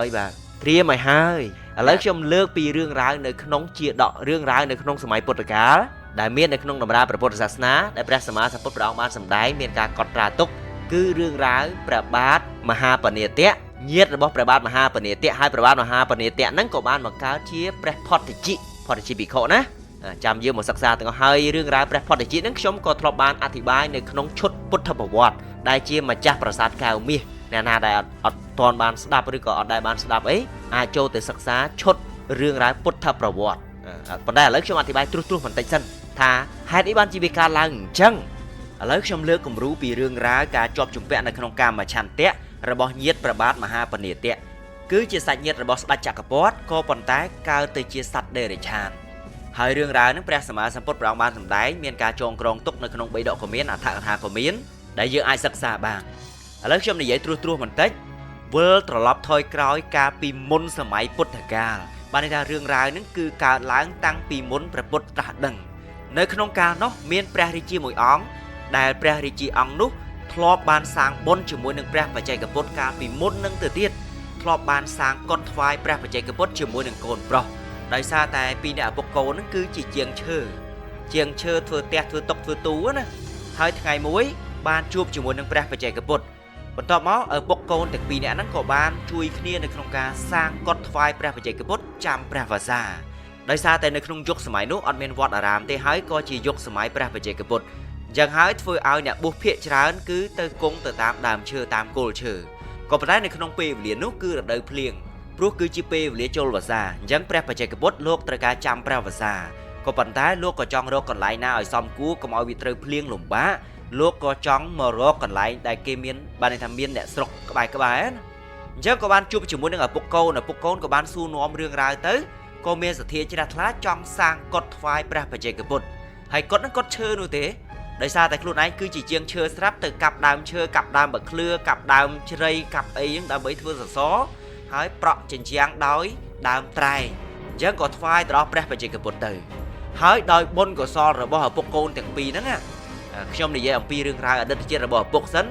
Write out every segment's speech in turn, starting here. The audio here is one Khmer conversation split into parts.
ហើយបាទត្រៀមឲ្យហើយឥឡូវខ្ញុំលើកពីរឿងរ៉ាវនៅក្នុងជាដករឿងរ៉ាវនៅក្នុងសម័យពុទ្ធកាលដែលមាននៅក្នុងតម្រាព្រះពុទ្ធសាសនាដែលព្រះសម្មាសម្ពុទ្ធព្រះអង្គបានសម្ដែងមានការកត់ត្រាទុកគឺរឿងរ៉ាវព្រះបាទមហាបណិទៈញាតិរបស់ព្រះបាទមហាបណិទៈហើយព្រះបាទមហាបណិទៈហ្នឹងក៏បានបង្កើតជាព្រះផតតិភិក្ខុណាចាំយើងមកសិក្សាទាំងអស់ហើយរឿងរ៉ាវព្រះផតតិហ្នឹងខ្ញុំក៏ធ្លាប់បានអធិប្បាយនៅក្នុងឈុតពុទ្ធប្រវត្តិដែលជាម្ចាស់ប្រាសាទកែវមាសអ្នកណាដែលអត់ទាន់បានស្ដាប់ឬក៏អត់ដែលបានស្ដាប់អីអាចចូលទៅសិក្សាឈុតរឿងរ៉ាវពុទ្ធប្រវត្តិប៉ុន្តែឥឡូវខ្ញុំអធិប្បាយត្រួសបន្តិចសិនថាហេតុអីបានជាវាកើតឡើងអញ្ចឹងឥឡូវខ្ញុំលើកគំរូពីរឿងរ៉ាវការជាប់ជំពាក់នៅក្នុងកាមឆន្ទៈរបស់ញាតិព្រះបាទមហាបណិទៈគឺជាសាច់ញាតិរបស់ស្ដេចចក្រពត្តិក៏ប៉ុន្តែកើតទៅជាសត្វដេរឆានហើយរឿងរ៉ាវហ្នឹងព្រះសម្មាសម្ពុទ្ធព្រះអង្គបានសម្ដែងមានការចងក្រងទុកនៅក្នុងបេដកក៏មានអដ្ឋកថាក៏មានដែលយើងអាចសិក្សាបានឥឡូវខ្ញុំនិយាយត្រួសបន្តិចវិលត្រឡប់ថយក្រោយកាលពីមុនសម័យពុទ្ធកាលបានន័យថារឿងរ៉ាវហ្នឹងគឺកើតឡើងតាំងពីមុនព្រះពុទ្ធត្រាស់ដឹងនៅក្នុងកាលនោះមានព្រះរាជាមួយអង្គដែលព្រះរាជាអង្គនោះធ្លាប់បានសាងបុណ្យជាមួយនឹងព្រះបច្ចេកពុទ្ធកាលពីមុននឹងទៅទៀតធ្លាប់បានសាងកុដិថ្វាយព្រះបច្ចេកពុទ្ធជាមួយនឹងកូនប្រុសដោយសារតែពីអ្នកឪពុកកូនហ្នឹងគឺជាជាងឈើធ្វើផ្ទះធ្វើតុធ្វើទូណាហើយថ្ងៃមួយបានជួបជាមួយនឹងព្រះបច្ចេកពុទ្ធបន្ទាប់មកឪពុកកូនទាំងពីរនាក់ហ្នឹងក៏បានជួយគ្នានៅក្នុងការសាងកុដិថ្វាយព្រះបច្ចេកពុទ្ធចាំព្រះវស្សាដោយសារតែនៅក្នុងយុគសម័យនោះអត់មានវត្តអារាមទេហើយក៏ជាយុគសម័យព្រះបច្ចេកពុទ្ធអញ្ចឹងហើយធ្វើឲ្យអ្នកបួសភាគច្រើនគឺទៅគង់ទៅតាមដើមឈើតាមគល់ឈើក៏ប៉ុន្តែនៅក្នុងពេលវេលានោះគឺរដូវភ្លៀងព្រោះគឺជាពេលវេលាចូលវស្សាអញ្ចឹងព្រះបច្ចេកពុទ្ធលោកត្រូវការចាំព្រះវស្សាក៏ប៉ុន្តែលោកក៏ចង់រកកន្លែងណាឲ្យសមគួរកុំឲ្យវាត្រូវភ្លៀងលំបាកលោកក៏ចង់មករកកន្លែងដែលគេមានបានន័យថាមានអ្នកស្រុកក្បែរណាអញ្ចឹងក៏បានជួបជាមួយនឹងឪពុកកូនក៏បានសួរនាំរឿងរ៉ាវទៅក៏មានសទ្ធាជ្រះថ្លាចង់សាងកុដិថ្វាយព្រះបច្ចេកពុទ្ធហើយកុដិហ្នឹងកុដិឈើនោះទេដោយសារតែខ្លួនឯងគឺជាជាងឈើស្រាប់ទៅកាប់ដើមឈើកាប់ដើមបក្ខលឿកាប់ដើមជ្រៃកាប់អីហ្នឹងដើម្បីធ្វើសសរហើយប្រក់ជញ្ជាំងដោយដើមត្រែងអញ្ចឹងក៏ថ្វាយទៅដល់ព្រះបច្ចេកពុទ្ធទៅហើយដោយបុណ្យកុសលរបស់ឪពុកកូនទាំងពីរហ្នឹងខ្ញុំនិយាយអំពីរឿងរ៉ាវអតីតជាតិរបស់ឪពុកសិន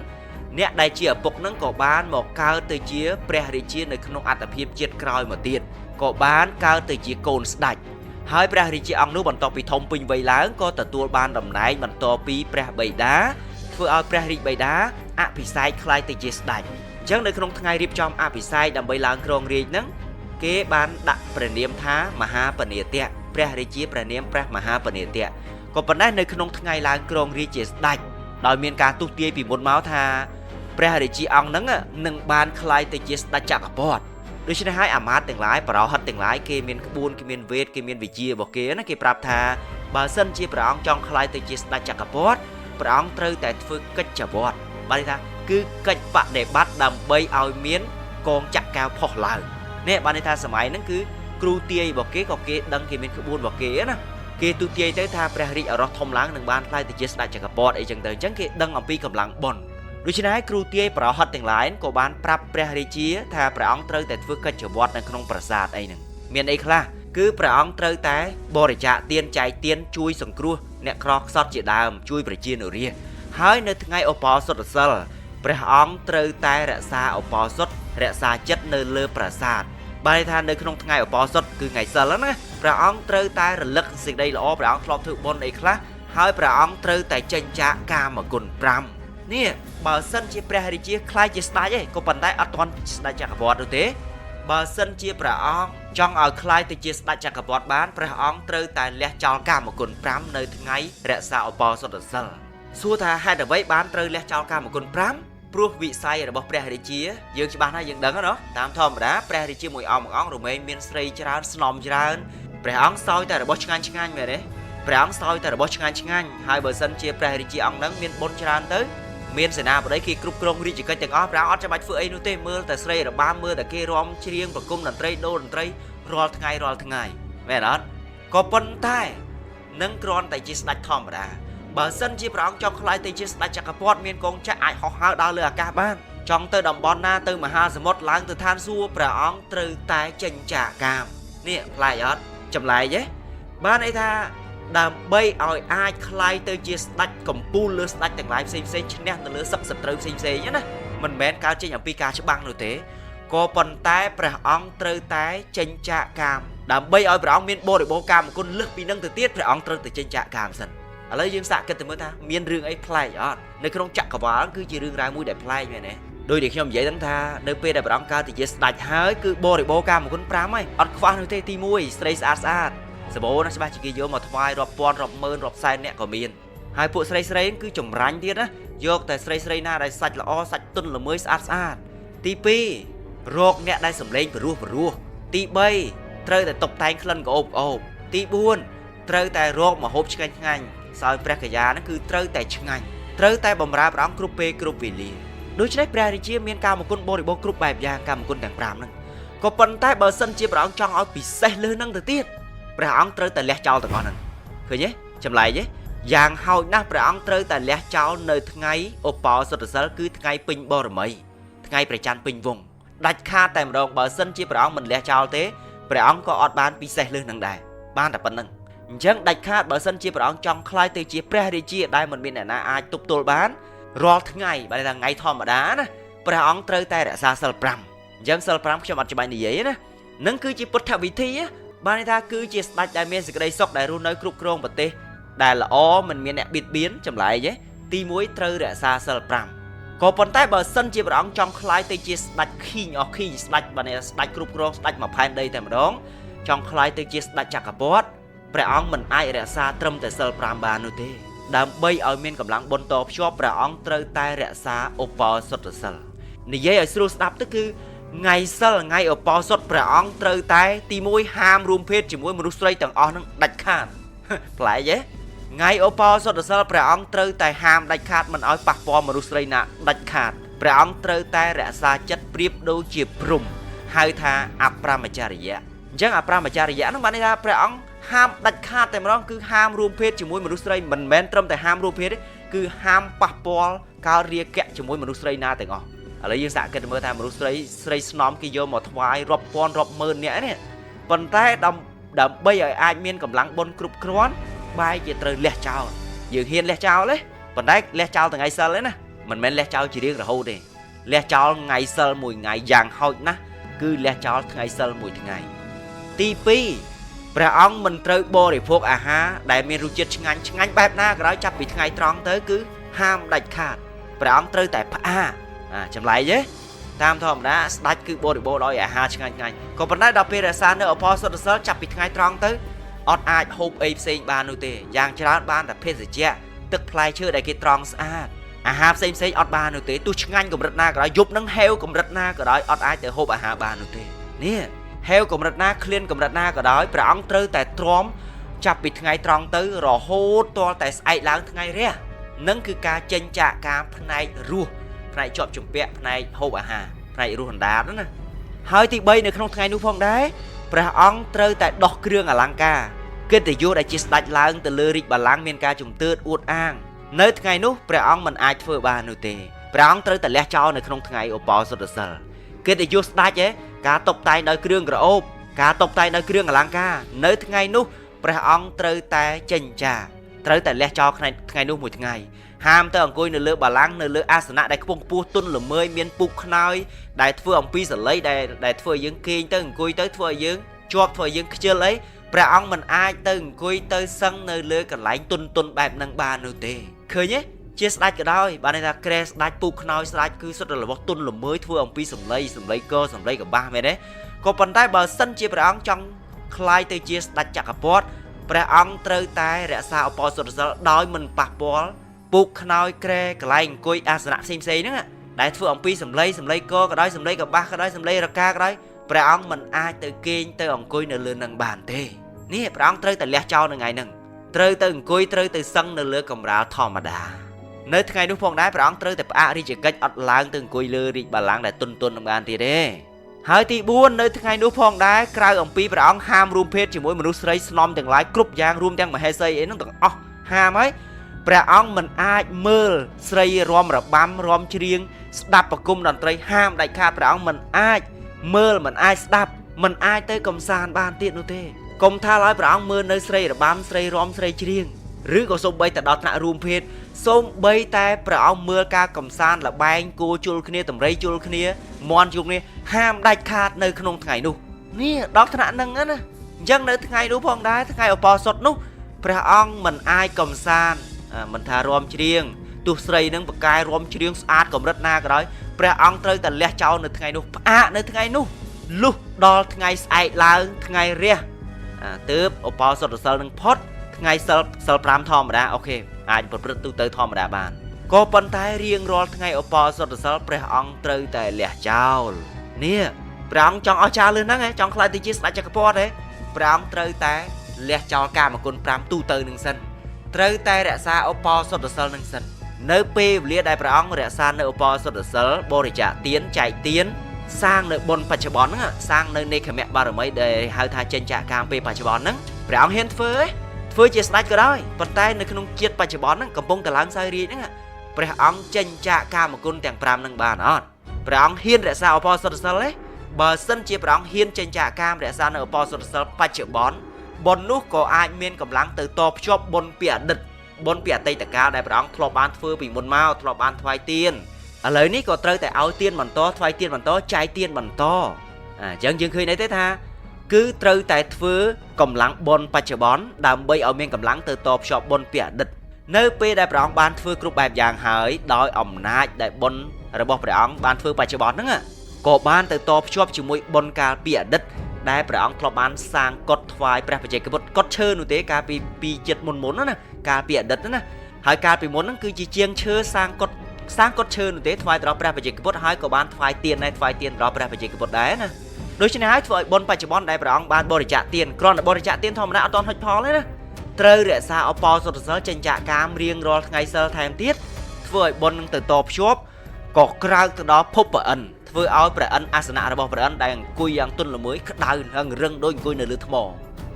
អ្នកដែលជាឪពុកហ្នឹងក៏បានមកកើតទៅជាព្រះរាជានៅក្នុងអត្តភាពជាតិក្រោយមកទៀតក៏បានកើតទៅជាកូនស្ដេចហើយព្រះរាជាអង្គនោះបន្ទាប់ពីធំពេញវ័យឡើងក៏ទទួលបានតំណែងបន្តពីព្រះបិតាធ្វើឲ្យព្រះរាជបិតាអភិសេកក្លាយទៅជាស្ដេចអញ្ចឹងនៅក្នុងថ្ងៃរៀបចំអភិសេកដើម្បីឡើងគ្រងរាជ្យហ្នឹងគេបានដាក់ព្រះនាមថាមហាបណិទៈព្រះរាជាព្រះនាមព្រះមហាបណិទៈក៏ប៉ុន្តែនៅក្នុងថ្ងៃឡើងគ្រងរាជ្យជាស្ដេចដោយមានការទុះទាយពីមុនមកថាព្រះរាជាអង្គហ្នឹងនឹងបានក្លាយទៅជាស្ដេចចក្រពត្តិដូច្នេះហើយអាមាត្យទាំងឡាយបរោហិតទាំងឡាយគេមានក្បួនគេមានវេទគេមានវិជារបស់គេណាគេប្រាប់ថាបើសិនជាព្រះអង្គចង់ក្លាយទៅជាស្ដេចចក្រពត្តិព្រះអង្គត្រូវតែធ្វើកិច្ចវត្តបានន័យថាគឺកិច្ចបដិបត្តិដើម្បីឲ្យមានកងចក្រកែវផុសឡើងនេះបានន័យថាសម័យហ្នឹងគឺគ្រូទាយរបស់គេក៏គេដឹងគេមានក្បួនរបស់គេណាគេទូទាយទៅថាព្រះរាជឱរសធំឡើងនឹងបានក្លាយទៅជាស្ដេចចក្រពត្តិអីចឹងទៅអញ្ចឹងគេដឹងអំពីកម្លាំងបុណ្យដូច្នេះគ្រូទាយប្រហិតទាំងឡាយក៏បានប្រាប់ព្រះរាជាថាព្រះអង្គត្រូវតែធ្វើកិច្ចវត្តនៅក្នុងប្រាសាទអីហ្នឹងមានអីខ្លះគឺព្រះអង្គត្រូវតែបរិច្ចាគទានចែកទានជួយសង្គ្រោះអ្នកក្រខ្សត់ជាដើមជួយប្រជានុរាស្ត្រហើយនៅថ្ងៃឧបោសថសិលព្រះអង្គត្រូវតែរក្សាឧបោសថរក្សាចិត្តនៅលើប្រាសាទបានន័យថានៅក្នុងថ្ងៃឧបោសថគឺថ្ងៃសិលណាព្រះអង្គត្រូវតែរលឹកសេចក្តីល្អព្រះអង្គធ្លាប់ធ្វើបុណ្យអីខ្លះហើយព្រះអង្គត្រូវតែចេញចាកកាមគុណ5នេះបើសិនជាព្រះរាជាខ្លាយជាស្ដេចឯងក៏ប៉ុន្តែអត់ទាន់ស្ដេចចក្រពត្តិនោះទេបើសិនជាព្រះអង្គចង់ឲ្យខ្លាយទៅជាស្ដេចចក្រពត្តិបានព្រះអង្គត្រូវតែលះចោលកាមគុណ5នៅថ្ងៃរក្សាឧបោសថសិលសួរថាហេតុអ្វីបានត្រូវលះចោលកាមគុណ5ព្រោះវិស័យរបស់ព្រះរាជាយើងច្បាស់ណាស់យើងដឹងណាតាមធម្មតាព្រះរាជាមួយអង្គរមែងមានស្រីច្រើនស្នំច្រើនព្រះអង្គសោយតែរបស់ឆ្ងាញ់មែនទេព្រះអង្គសោយតែរបស់ឆ្ងាញ់ហើយបើសិនជាព្រះរាជាអង្គហ្នឹងមានបុណ្យច្រើនទៅមានសេនាបតីគេគ្រប់គ្រងរាជកិច្ចទាំងអស់ព្រះអង្គអត់ចាំបាច់ធ្វើអីនោះទេមើលតែស្រីរបាំមើលតែគេរាំច្រៀងប្រគំតន្ត្រីដូរតន្ត្រីរាល់ថ្ងៃមែនអត់ក៏ប៉ុន្តែនឹងគ្រាន់តែជាស្ដេចធម្មតាបើសិនជាព្រះអង្គចង់ក្លាយទៅជាស្ដេចចក្រពត្តិមានកងចក្រអាចហោះហើរដើរលើអាកាសបានចង់ទៅតំបន់ណាទៅមហាសមុទ្រឡើងទៅឋានសួគ៌ព្រះអង្គត្រូវតែចេញចាកកាមនេះប្លែកអត់ចម្លែកទេបានន័យថាដើម្បីឲ្យអាចក្លាយទៅជាស្ដេចកំពូលលើស្ដេចទាំងឡាយផ្សេងឈ្នះទៅលើសឹកសត្រូវផ្សេងណាមិនមែនកើតចេញអំពីការច្បាំងនោះទេ ក៏ប៉ុន្តែព្រះអង្គត្រូវតែចេញចាកកាមដើម្បីឲ្យព្រះអង្គមានបរិបូរណ៍កាមគុណលើសពីនឹងទៅទៀតព្រះអង្គត្រូវតែចេញចាកកាមសិនឥឡូវយើងសាកគិតទៅមើលថាមានរឿងអីប្លែកអត់នៅក្នុងចក្រវាលគឺជារឿងរ៉ាវមួយដែលប្លែកមែនទេដោយដែលខ្ញុំនិយាយហ្នឹងថានៅពេលដែលព្រះអង្គកើតជាស្ដេចហើយគឺបរិបូរណ៍កាមគុណ5ហើយអត់ខ្វះនោះទេទី1ស្រីស្អាតស្អាតសម្បូរណាស់ច្បាស់ជាគេយកមកថ្វាយរាប់ពាន់រាប់ម៉ឺនរាប់សែនអ្នកក៏មានហើយពួកស្រីគឺចម្រាញ់ទៀតណាយកតែស្រីណាដែលសាច់ល្អសាច់ទន់ល្មើយស្អាតស្អាតទី2រកអ្នកដែលសម្លេងព្រោះទី3ត្រូវតែតុបតែងក្លិនក្អូបទី4ត្រូវតែរកម្ហូបឆ្ងាញ់សោយព្រះកញ្ញាហ្នឹងគឺត្រូវតែឆ្ងាញ់ត្រូវតែបម្រើព្រះអង្គគ្រប់ពេលគ្រប់វេលាដូច្នេះព្រះរាជាមានកាមគុណបរិបូរណ៍គ្រប់បែបយ៉ាងកាមគុណទាំង5ហ្នឹងក៏ប៉ុន្តែបើសិនជាព្រះអង្គចង់ឲ្យពិសេសលើហ្នឹងទៅទៀតព្រះអង្គត្រូវតែលះចោលទាំងអស់ហ្នឹងឃើញទេចម្លែកទេយ៉ាងហោចណាស់ព្រះអង្គត្រូវតែលះចោលនៅថ្ងៃឧបោសថសិលគឺថ្ងៃពេញបរមីថ្ងៃព្រះច័ន្ទពេញវង្សដាច់ខាតតែម្ដងបើសិនជាព្រះអង្គមិនលះចោលទេព្រះអង្គក៏អត់បានពិសេសលើហ្នឹងដែរបានតែប៉ុណ្្នឹងអញ្ចឹងដាច់ខាតបើសិនជាព្រះអង្គចង់ក្លាយទៅជាព្រះរាជាដែលមិនមានអ្នកណាអាចទប់ទល់បានរាល់ថ្ងៃបើថាថ្ងៃធម្មតាណាព្រះអង្គត្រូវតែរក្សាសិល5អញ្ចឹងសិល5ខ្ញុំអត់ច្បាស់និយាយណានឹងគឺជាពុទ្ធវិធីបានន័យថាគឺជាស្ដេចដែលមានសេចក្តីសុខដែលរស់នៅគ្រប់គ្រងប្រទេសដែលល្អមិនមានអ្នកបៀតបៀនចម្លែកទេទី1ត្រូវរក្សាសិល5ក៏ប៉ុន្តែបើសិនជាព្រះអង្គចង់ក្លាយទៅជាស្ដេចខីងស្ដេចបានន័យថាស្ដេចគ្រប់គ្រងស្ដេចមួយផែនដីតែម្ដងចង់ក្លាយទៅជាស្ដេចចក្រពត្តិព្រះអង្គមិនអាចរក្សាត្រឹមតែសិល5បាននោះទេដើម្បីឲ្យមានកម្លាំងបុណ្យតភ្ជាប់ព្រះអង្គត្រូវតែរក្សាឧបោសថសិលនិយាយឲ្យស្រួលស្ដាប់ទៅគឺថ្ងៃសិលថ្ងៃឧបោសថព្រះអង្គត្រូវតែទី1ហាមរួមភេទជាមួយមនុស្សស្រីទាំងអស់នឹងដាច់ខាតប្លែកទេថ្ងៃឧបោសថសិលព្រះអង្គត្រូវតែហាមដាច់ខាតមិនឲ្យប៉ះពាល់មនុស្សស្រីណាដាច់ខាតព្រះអង្គត្រូវតែរក្សាចិត្តប្រៀបដូចជាព្រំហៅថាអប្រមចរិយៈអញ្ចឹងអប្រមចរិយៈហ្នឹងបានន័យថាព្រះអង្គហាមដាច់ខាតតែម្ដងគឺហាមរួមភេទជាមួយមនុស្សស្រីមិនមែនត្រឹមតែហាមរួមភេទទេគឺហាមប៉ះពាល់កើតរាគៈជាមួយមនុស្សស្រីណាទាំងអស់ឥឡូវយើងសាកគិតមើលថាមនុស្សស្រីស្នំគេយកមកថ្វាយរាប់ពាន់រាប់ម៉ឺនអ្នកនេះប៉ុន្តែដើម្បីឲ្យអាចមានកម្លាំងបុណ្យគ្រប់គ្រាន់បែរជាត្រូវលះចោលយើងហ៊ានលះចោលទេប៉ុន្តែលះចោលថ្ងៃសិលទេណាមិនមែនលះចោលជារៀងរហូតទេលះចោលថ្ងៃសិលមួយថ្ងៃយ៉ាងហោចណាស់គឺលះចោលថ្ងៃសិលមួយថ្ងៃទី2ព្រះអង្គមិនត្រូវបរិភោគអាហារដែលមានរសជាតិឆ្ងាញ់បែបណាក៏ដោយចាប់ពីថ្ងៃត្រង់ទៅគឺហាមដាច់ខាតព្រះអង្គត្រូវតែផ្អាចម្លែកទេតាមធម្មតាស្ដេចគឺបរិបូរណ៍ដោយអាហារឆ្ងាញ់ក៏ប៉ុន្តែដល់ពេលរក្សានៅឧបោសថសិលចាប់ពីថ្ងៃត្រង់ទៅអត់អាចហូបអីផ្សេងបាននោះទេយ៉ាងច្រើនបានតែភេសជ្ជៈទឹកផ្លែឈើដែលគេត្រង់ស្អាតអាហារផ្សេងអត់បាននោះទេទោះឆ្ងាញ់កម្រិតណាក៏ដោយយប់នឹងហេវកម្រិតណាក៏ដោយអត់អាចទៅហូបអាហារបាននោះទេនេះហេវកម្រិតណាឃ្លានកម្រិតណាក៏ដោយព្រះអង្គត្រូវតែទ្រាំចាប់ពីថ្ងៃត្រង់ទៅរហូតទាល់តែស្អែកឡើងថ្ងៃរះនឹងគឺការចេញចាកការផ្នែករស់ផ្នែកជាប់ជំពាក់ផ្នែកហូបអាហារផ្នែករស់អណ្ដាតណាហើយទី3នៅក្នុងថ្ងៃនោះផងដែរព្រះអង្គត្រូវតែដោះគ្រឿងអលង្ការកិត្តិយសដែលជាស្ដេចឡើងទៅលើរាជបល្ល័ង្កមានការជំទើតអួតអាងនៅថ្ងៃនោះព្រះអង្គមិនអាចធ្វើបាននោះទេព្រះអង្គត្រូវតែលះចោលនៅក្នុងថ្ងៃឧបោសថសិលកិត្តិយសស្ដេចការតុបតែងដោយគ្រឿងក្រអូបការតុបតែងដោយគ្រឿងអលង្ការនៅថ្ងៃនោះព្រះអង្គត្រូវតែចេញចាត្រូវតែលះចោលថ្ងៃនោះមួយថ្ងៃហាមទៅអង្គុយនៅលើបល្ល័ង្កនៅលើអាសនៈដែលខ្ពង់ខ្ពស់ទន់ល្មើយមានពុកខ្នើយដែលធ្វើអំពីសលៃដែលធ្វើឲ្យយើងគេងទៅអង្គុយទៅធ្វើឲ្យយើងជាប់ធ្វើឲ្យយើងខ្ជិលអីព្រះអង្គមិនអាចទៅអង្គុយទៅសឹងនៅលើកន្លែងទន់បែបហ្នឹងបាននោះទេឃើញទេជាស្ដេចក៏ដោយបានន័យថាក្រែស្ដេចពុកខ្នើយស្ដេចគឺសុទ្ធតែរបស់ទន់ល្មើយធ្វើអំពីសំឡីកសំឡីកបាសមែនទេក៏ប៉ុន្តែបើសិនជាព្រះអង្គចង់ក្លាយទៅជាស្ដេចចក្រពត្តិព្រះអង្គត្រូវតែរក្សាឧបោសថសិលដោយមិនប៉ះពាល់ពុកខ្នើយក្រែកន្លែងអង្គុយអាសនៈផ្សេងហ្នឹងដែលធ្វើអំពីសំឡីកក៏ដោយសំឡីកបាសក៏ដោយសំឡីរកាក៏ដោយព្រះអង្គមិនអាចទៅគេងទៅអង្គុយនៅលើនឹងបានទេនេះព្រះអង្គត្រូវតែលះចោលនៅថ្ងៃហ្នឹងត្រូវទៅអង្គុយត្រូវទៅសឹងនៅលើកម្រាលធម្មតានៅថ្ងៃនោះផងដែរព្រះអង្គត្រូវតែផ្អាករាជកិច្ចអត់ឡើងទៅអង្គុយលើរាជបល្ល័ង្កដែលទន់នឹងបានទៀតទេហើយទី4នៅថ្ងៃនោះផងដែរក្រៅអំពីព្រះអង្គហាមរួមភេទជាមួយមនុស្សស្រីស្នំទាំងឡាយគ្រប់យ៉ាងរួមទាំងមហេសីអីហ្នឹងទាំងអស់ហាមហើយព្រះអង្គមិនអាចមើលស្រីរាំរបាំរាំច្រៀងស្ដាប់ប្រគំតន្ត្រីហាមដាច់ខាតព្រះអង្គមិនអាចមើលមិនអាចស្ដាប់មិនអាចទៅកំសាន្តបានទៀតនោះទេកុំថាឡើយព្រះអង្គមើលនៅស្រីរបាំស្រីរាំស្រីច្រៀងឬក៏សូម្បីតែដល់ថ្នាក់រួមភេទសូម្បីតែព្រះអង្គមើលការកំសាន្តលបែងគោជុលគ្នាតម្រៃជុលគ្នាមន់ជុលគ្នា ห้ามได้ขาดในขนมไงนู้นี่ดอกถนัดนั่งนะยังในไงนู้พองได้ไงอปอสดนู้พระองค์มันอายกำซานมันทารวมเชียงตุสไรนั่งปากกายรวมเชียงสะอาดกำรัดนาก็ได้พระองค์เตยแต่เลี้ยเจ้าในไงนู้ในไงนู้ลุดอลไงไอลาวไงเรียตืบอปอสดเซลนึงพอดไงเซลปรามทอมมาได้โอเคอาจเปิดประตูเตยทอมมาได้บ้านก็ปันท้ายเรียงรอไงอปอสดเซลพระองค์เตยแต่เลี้ยเจ้าเนี่ยพระองค์จองเอาชาเลยนะไงจองคลายติจิสอาจจะกระพอดเลยพระองค์เตยแต่เลี้ยเจ้าการมาคนปรามตู้เตยหนึ่งสันเตยแต่รักษาอปอสดเซลหนึ่งสันเนื้อเปรี้ยวเลี้ยได้พระองค์รักษาเนื้ออปอสดเซลบริจาคเตียนใจเตียนสร้างในบนปัจจุบันนั่งสร้างในขมบารมีได้หาทางเจนจากการเป็นปัจจุบันนั่งพระองค์เห็นเฟื่อเจสไลก็ได้ปัจจัยในขนมเกียรติปัจจุบันนั่งกำปงตะลังไซรีนั่งพระองค์เจนจากการมากุนแต่งปรามนั่งบ้านอ่อนพระองค์เห็นรักษาอปอสดเซลเลยบาสันเจียพระองค์เห็นเจนจากการรักษาในอปอสดเซลปัจจุบันบนนู้ก็อาจเมียนกำลังเติบโตชอบบนเปียดึกบนเปียไตตะกาได้พระองค์ทลบานเฟื่อปีบนเมาทลบานทวายเตียนอะไรนี่ก็เตยแต่เอาเตียนมันโตทวายเตียนมันโตใจเตียนมันโตยังเคยในเทศาคือเตยแต่เฟื่อกำลังบนปัจจุบันดำใบเอาเมียนกำลังเติบโตชอบบนเปียดึกเนื้อเปียได้พระองค์บานเฟื่อกรุบแบบอย่างหายโดยอำนาจได้บนระบบพระองค์บานเฟื่อปัจจุบันนั่งก็บานเติบโตชอบชิมวยบนการเปียดึกได้พระองค์ทลบานสร้างกฎทวายพระปัจเจกบุตรกฎเชิญนุเตการปีเจ็ดมุนนั่นนะการเปียดึกนั่นนะหายการปีมุนนั่นคือจีเจียงเชื่อสร้างกฎเชิญนุเตทวายต่อพระปัจเจกบุตรหายก็บานทวายเตียนในทวายเตียนต่อพระปัจเจกบุตรได้นะโดยเฉพาะหายทวายบนปัจจุบันได้พระองค์บานบริจาคเตียนกรอนบริจาคเตียนทอมนะเอาตอนหดพอเลยนะเตยเรียซาเอาปอสดเซลเจนจากการเรียงรอไงเซลแทนเตียทวายบนนั่งเติบโตชอบก็กลายต่อดอพบประอันเพื่อเอาประอันอาสนะระบบประอันได้กุยอย่างตุนละมือดาวเรื่องโดยกุยในเรือทม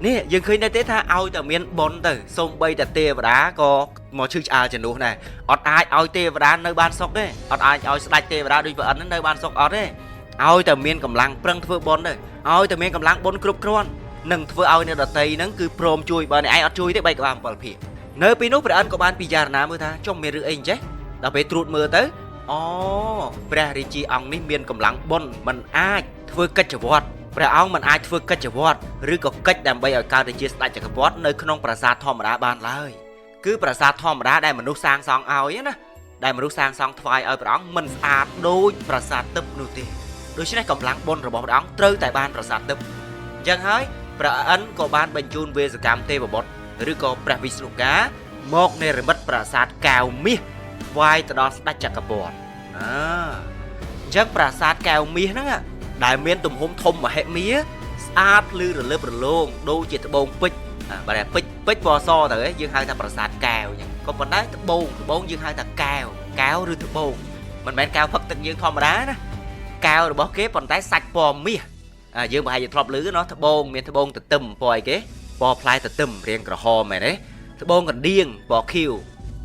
นี่ยังเคยในเตท่าเอาแต่เมียนบนแต่ทรงใบแต่เตวดาก็มอชื่ออาจะนู้นอดอายเอาเตวดาในบ้านซอกได้อดอายเอาสไลด์เตวดาโดยประอันนั้นในบ้านซอกอดได้เอาแต่เมียนกำลังเปลืองเพื่อบนได้เอาแต่เมียนกำลังบนกรุบกรอนหนึ่งเพื่อเอาในดอตีนั้นคือโปรมจุยบ้านไออดจุยได้ใบกระบาลเปล่าเพียเนื้อปีนู้ประอันก็บ้านปีจารณาเมื่อท่าจ้องเมียรือเองใช่เราไปตรวจมือเต้อ๋อพระริจีองนี่เมียนกำลังบนมันอาจเพื่อกัจจวัตพระองค์มันอาจเพื่อกัจจวัตหรือก็กัจดำใบเอาการริจีสไลจักรพรรดิในขนมปราสาทธรรมดาบานเลยคือปราสาทธรรมดาได้มนุษย์สร้างซองเอาอย่างนะได้มนุษย์สร้างซองถวายเอาพระองค์มันอาจโดยปราสาทตึบนู่นทีโดยใช้กำลังบนระบบพระองค์เตยแต่บ้านปราสาทตึบยังให้พระอันก็บ้านบรรจุเวสกรรมเทวบดหรือก็พระวิษณุกาโมกในระบบปราสาทแก้วมิวายตลอดได้จักรพรรดิจังปราสาทแก้วมีนั่นอ่ะได้เมียนตุ่มหอมทมมาให้เมียอาดลือหรือเลือบหรือโล่งดูจิตบงปิดแบบปิดบอซอแต่ยังให้ทำปราสาทแก้วอย่างก็มันได้ตะบงยังให้ทำแก้วหรือตะบงมันเป็นแก้วพักตึงยังทอมมาได้นะแก้วหรือบอกเก็บมันได้สักปอมมียังมาให้ทรอบลือเนาะตะบงเมียนตะบงตะตึมปล่อยเก๋ปอพลายตะตึมเรียงกระหอมไหมตะบงกันเดียงปอคิว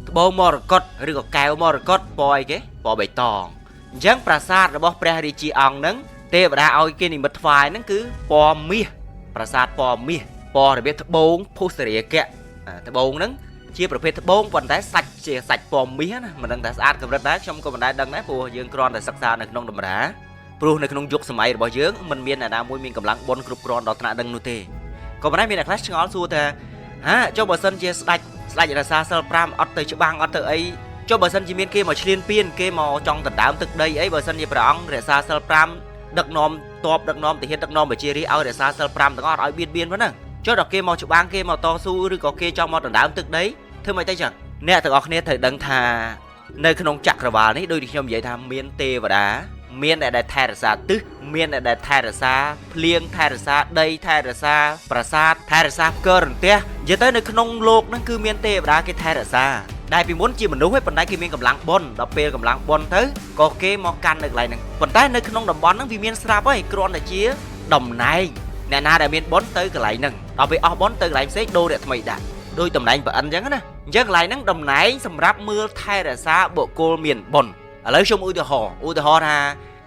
ตะบงมรกตหรือก็แก้วมรกตปล่อยเก๋ปอใบตองยังปราสาทระบบพระริจีองนั้นเทวดาเอาเกนิมัดไฟนั่นคือปอมีปราสาทปอมีปอระเบียทบงผู้เสียแกะทบงนั้นเชี่ยประเภททบงวันได้สัจเชี่ยสัจปอมีนะมันดังแต่สะอาดกับรัฐได้ชมก็มันได้ดังนั้นปูยังกรอนแต่ศักดิ์สิทธิ์ในขนมดมราปูในขนมยุคสมัยระบบเยอะมันมีนามุยมีกำลังบนกรุบกรอนดอกธนาดังนูเตก็มันได้มีแต่คลาสชงอลซูแต่เจ้าบอสันเชี่ยสไลด์ราซาเซลปรามอัตเตอร์ชบังอัตเตอร์ไอcho bờ sân chỉ miên kia mà liên piên kia mà trong tận đám thực đây ấy bờ sân như bảng để xa sel pram đặc nom top đặc nom thì hiện đặc nom bởi chia đi ao để xa sel pram tao nói biên vẫn nè cho đọc kia mà chụp băng kia mà to su rồi có kia trong một tận đám thực đấy thưa mày tay chẳng nè thằng ngọc nè thầy đăng thà nơi khung nông chặt rồi vào đấy đôi khi nhom vậy tham miên tê và đá miên này đại thay ra tứ miên này đại thay ra liêng thay ra đây thay ra prasad thay ra cơ rừng tia giờ tới nơi khung nông lục nó cứ miên tê và đá cái thay raได้ปีม้วนจีมันรู้ให้ปันได้กินเมียนกำลังบนดับเปย์กำลังบนเถอะก็เกมอกันอีกไรหนึ่งปันได้ในขนมดำบอลนั่งวิเมียนสลับไว้กรอนแต่เชี่ยดำในแน่นาได้เมียนบอลเตยกับไรหนึ่งเอาไปเอาบอลเตยไหลเซ็กโดเด็ดทำไมได้โดยตำแหน่งแบบอันยังนะยังไรนั่งดำไหนสำหรับมือไทยแต่ซาโบโกลเมียนบอลแล้วชมอุตหอนะ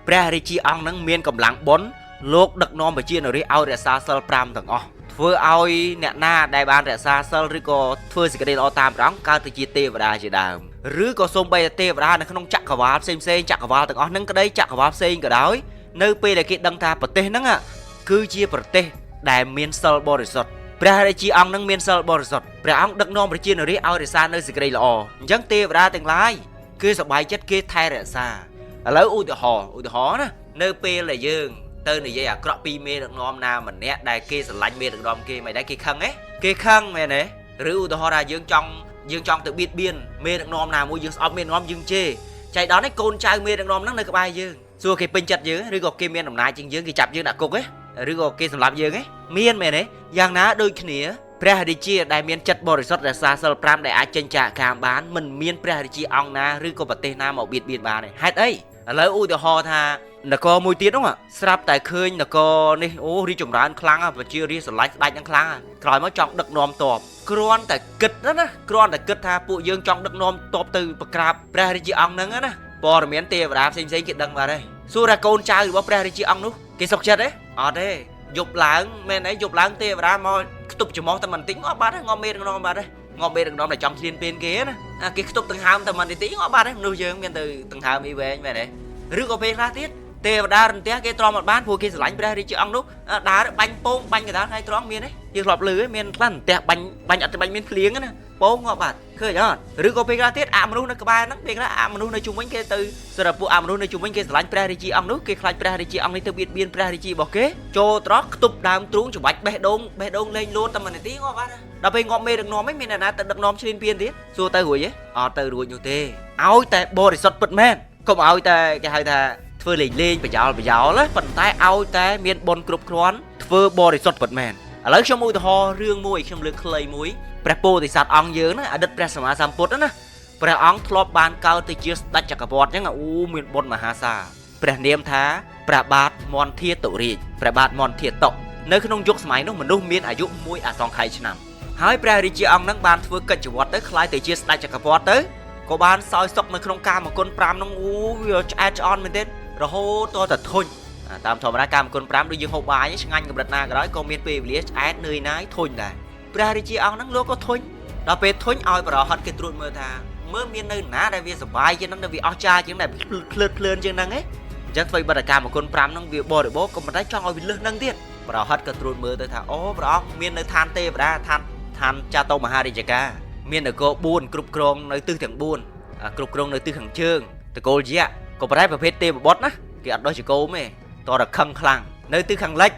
แปรริจีอังนั่งเมียนกำลังบอลโลกดักนอมไปเชี่ยหน่อยเอาแต่ซาเซลปรามต่างอ๋อเพื่อเอาเนี่ยหน้าได้บานแต่ซาเซลหรือก็เพื่อสิกระเด็นเอาตามร้องการตะจีเตวดาจีดามหรือก็ทรงใบเตวดาในขนมจักรวาลเซมจักรวาลต่างอ๋อนั่งก็ได้จักรวาลเซงก็ได้ នៅពេលដែលគេដឹងថាប្រទេសហ្នឹងគឺជាប្រទេសដែលមានសិលបរិសុទ្ធព្រះរាជាអង្គនឹងមានសិលបរិសុទ្ធព្រះអង្គដឹកនាំប្រជានារីឲ្យរក្សានៅសេចក្តីល្អអញ្ចឹងទេវតាទាំងឡាយគឺសប្បាយចិត្តគេថែរក្សាឥឡូវឧទាហរណ៍ណានៅពេលដែលយើងទៅនិយាយអាក្រក់ពីមេដឹកនាំណាម្នាក់ដែលគេស្រឡាញ់មេដឹកនាំគេមិនដែរគេខឹងទេគេខឹងមែនទេឬឧទាហរណ៍ថាយើងចង់ទៅបៀតបៀនមេដឹកនាំណាមួយយើងស្អប់មេដឹកនាំយើងជេរចៃដន្យនេះកូនចៅមេដឹកនាំហ្នឹងនៅក្បែរយើងសួរគេពេញចិត្តយើងឬក៏គេមានអំណាចជាងយើងគេចាប់យើងដាក់គុកទេឬក៏គេសម្លាប់យើងទេមានមែនទេយ៉ាងណាដូចគ្នាព្រះរាជាដែលមានចិត្តបរិសុទ្ធរក្សាសិល5ដែលអាចចេញចាកកាមបានមិនមានព្រះរាជាអង្គណាឬក៏ប្រទេសណាមកបៀតបៀនបានទេហេតុអីឥឡូវឧទាហរណ៍ថានគរមួយទៀតហ្នឹងស្រាប់តែឃើញនគរនេះអូរីចម្រើនខ្លាំងប្រជារាស្ត្រស្រឡាញ់ស្ដេចហ្នឹងខ្លាំងក្រោយមកចង់ដឹកនាំតបគ្រាន់តែគិតណាគ្រាន់តែគិតថាពួកយើងចង់ដឹកនាំតបទៅប្រក្រាបព្រះរាជាអង្គហ្នឹងណាព័ត៌មានទេវតាផ្សេងគេដឹងបាទហើយសួរថាកូនចៅរបស់ព្រះរាជាអង្គនោះគេសុខចិត្តទេអត់ទេយប់ឡើងមែនទេយប់ឡើងទេវតាមកខ្ទប់ច្រមុះតែមិនតិចងាប់បាត់ហើយងាប់មេដឹកនាំបាត់ហើយងាប់មេដឹកនាំតែចង់ឈ្លានពានគេណាគេខ្ទប់ដង្ហើមតែមិនតិចងាប់បាត់ហើយមនុស្សយើងមានទៅដង្ហើមអីវែងមែនទេឬក៏ពេលខ្លះទៀតទេវតារន្ទះគេទ្រាំអត់បានព្រោះគេស្រឡាញ់ព្រះរាជាអង្គនោះដើរបាញ់ពងបាញ់កណ្ដាលថ្ងៃត្រង់មានទេយើងធ្លាប់ឮមានខ្លះរន្ទះបាញ់អត់បាញ់មានភ្លៀងណាពងងាប់បាត់ឃើញអត់ឬក៏ពេលខ្លះទៀតអមនុស្សនៅក្បែរហ្នឹងពេលខ្លះអមនុស្សនៅជុំវិញគេទៅសម្រាប់ពួកអមនុស្សនៅជុំវិញគេស្រឡាញ់ព្រះរាជាអង្គនោះគេខ្លាចព្រះរាជាអង្គនេះទៅបៀតបៀនព្រះរាជារបស់គេចូលត្រង់ខ្ទប់ដើមទ្រូងច្បាច់បេះដូងលេងលោតតែមួយនាទីងាប់បាត់ដល់ពេលងាប់មេដឹកនាំឯងមានអ្នកណាទៅដឹកនាំឈ្លានពានទៀតសួរទៅរួចទេអត់ទៅរួចនោះទេឲ្យតែបរិសុទ្ធពិតមែនកុំឲ្យតែគេហៅថាធ្វើលេងប្រយោលប៉ុន្តែឲ្យតែមានបុណ្យគ្រប់គ្រាន់ធ្វើបរិសុទ្ធពិតមែនឥឡូវខ្ញុំឧទាហរណ៍រឿងមួយខ្ញុំលើកខ្លីមួយព្រះពោធិសត្វអង្គយើងណាអតីតព្រះសម្មាសម្ពុទ្ធណាព្រះអង្គធ្លាប់បានកើតទៅជាស្ដេចចក្រពត្តិអញ្ចឹងអូមានបុណ្យមហាសាលព្រះនាមថាព្រះបាទមន្ធាតុរាជព្រះបាទមន្ធាតុនៅក្នុងយុគសម័យនោះមនុស្សមានអាយុមួយអសង្ខ័យឆ្នាំហើយព្រះរាជាអង្គនឹងបានធ្វើកិច្ចវត្តទៅខ្លាយទៅជាស្ដេចចក្រពត្តិទៅក៏បានសោយសុខនៅក្នុងកាមគុណ5នោះអូវាឆ្អែតឆ្អន់មែនទេរហូតតតែធុញតាមធម្មតាកាមគុណ5ដូចយើងហូបបាយឆ្ងាញ់កម្រិតណាក៏ដោយក៏មានពេលវេលាឆ្អែតនឿយណាយធុញដែរព្រះរាជាអង្គហ្នឹងលោកក៏ធុញដល់ពេលធុញឲ្យប្រហិតគេត្រួតមើលថាមើលមាននៅណាដែលវាសុបាយជាងហ្នឹងដែលវាអស្ចារ្យជាងដែរភ្លើនជាងហ្នឹងឯងអញ្ចឹងធ្វើបដកម្មគុណ5ហ្នឹងវាបរិបូរក៏មិនដែរចង់ឲ្យវាលឹះហ្នឹងទៀតប្រហិតក៏ត្រួតមើលទៅថាអូព្រះអង្គមាននៅឋានទេវតាឋានចាតោមហារាជការមាននគរ4គ្រប់គ្រងនៅទិសទាំង4គ្រប់គ្រងនៅទិសខាងជើងតកូលយៈក៏ប្រែប្រភេទទេវបុត្រណាគេអត់ដោះចកោមទេតរខឹងខ្លាំងនៅទិសខាងលិច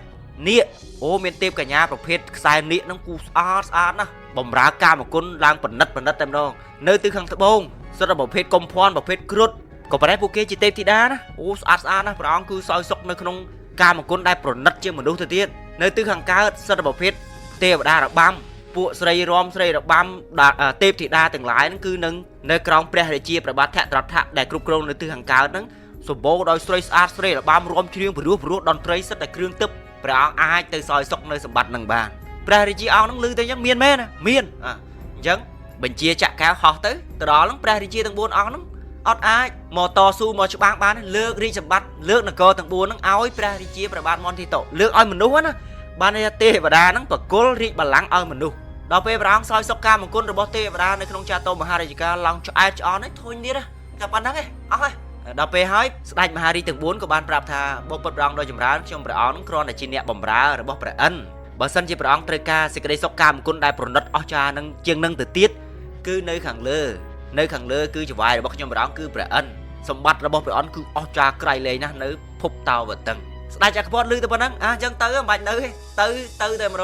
នាគអូមានទេពកញ្ញាប្រភេទខ្សែនាគហ្នឹងគូស្អាតណាបំរើកាមគុណឡើងប្រណិតតែម្ដងនៅទិសខាងត្បូងសិតតែប្រភេទកុំភ័ណ្ឌប្រភេទគ្រុឌក៏ប្រែពួកគេជាទេពធីតាណាអូស្អាតណាព្រះអង្គគឺសោយសុខនៅក្នុងកាមគុណដែលប្រណិតជាមនុស្សទៅទៀតនៅទិសខាងកើតសិតតែប្រភេទទេវតារបាំពួកស្រីរំស្រីរបាំទេពធីតាទាំងឡាយហ្នឹងគឺនឹងនៅក្រោមព្រះរាជាព្រះបាទថត្រថៈដែលគ្រប់គ្រងនៅទិសខាងកើតហ្នឹងសម្បូរដោយស្រីស្អាតស្រីរបាំរំច្រៀងព្រោះតន្ត្រីសិតតែគ្រឿងទឹកព្រះអង្គអាចទៅសោយសុខនៅសម្បត្តិនឹងបានព្រះរាជាអង្គនឹងឮទៅអញ្ចឹងមានមែនមានអញ្ចឹងបញ្ជាចក្រកែវហោះទៅដល់ហ្នឹងព្រះរាជាទាំង4អង្គហ្នឹងអត់អាចមកតស៊ូមកច្បាំងបានលើករាជសម្បត្តិលើកនគរទាំង4ហ្នឹងឲ្យព្រះរាជាព្រះបាទមន្ទីតុលើកឲ្យមនុស្សណាបានន័យថាទេវតាហ្នឹងបកុលរាជបល្ល័ង្កឲ្យមនុស្សដល់ពេលព្រះអង្គសោយសុខកាមគុណរបស់ទេវតានៅក្នុងចាតោមហារាជការឡើងឆ្អែតឆ្អន់ហ្នឹងធុញទៀតតែប៉ុណ្្នឹងឯងអស់ហើយដល់ពេលហើយស្ដេចមហារាជទាំង4ក៏បានប្រាប់ថាបុព្វព្រះអង្គដ៏ចម្រើនខ្ញុំព្រះអង្គគ្រាន់តែជាអ្នកបម្រើរបស់ព្រះអិនបើសិនជាព្រះអង្គត្រូវការសេចក្តីសុខកាមគុណដែលប្រណិតអស្ចារ្យនឹងជាងនឹងទៅទៀតគឺនៅខាងលើគឺចង្វាយរបស់ខ្ញុំព្រះអង្គគឺព្រះអិនសម្បត្តិរបស់ព្រះអង្គគឺអស្ចារ្យក្រៃលែងណាស់នៅភពតោវតឹងស្ដេចចក្រពត្តិឮទៅប៉ុណ្ណឹងអញ្ចឹងទៅមិនបាច់នៅទេទៅតែម្ដ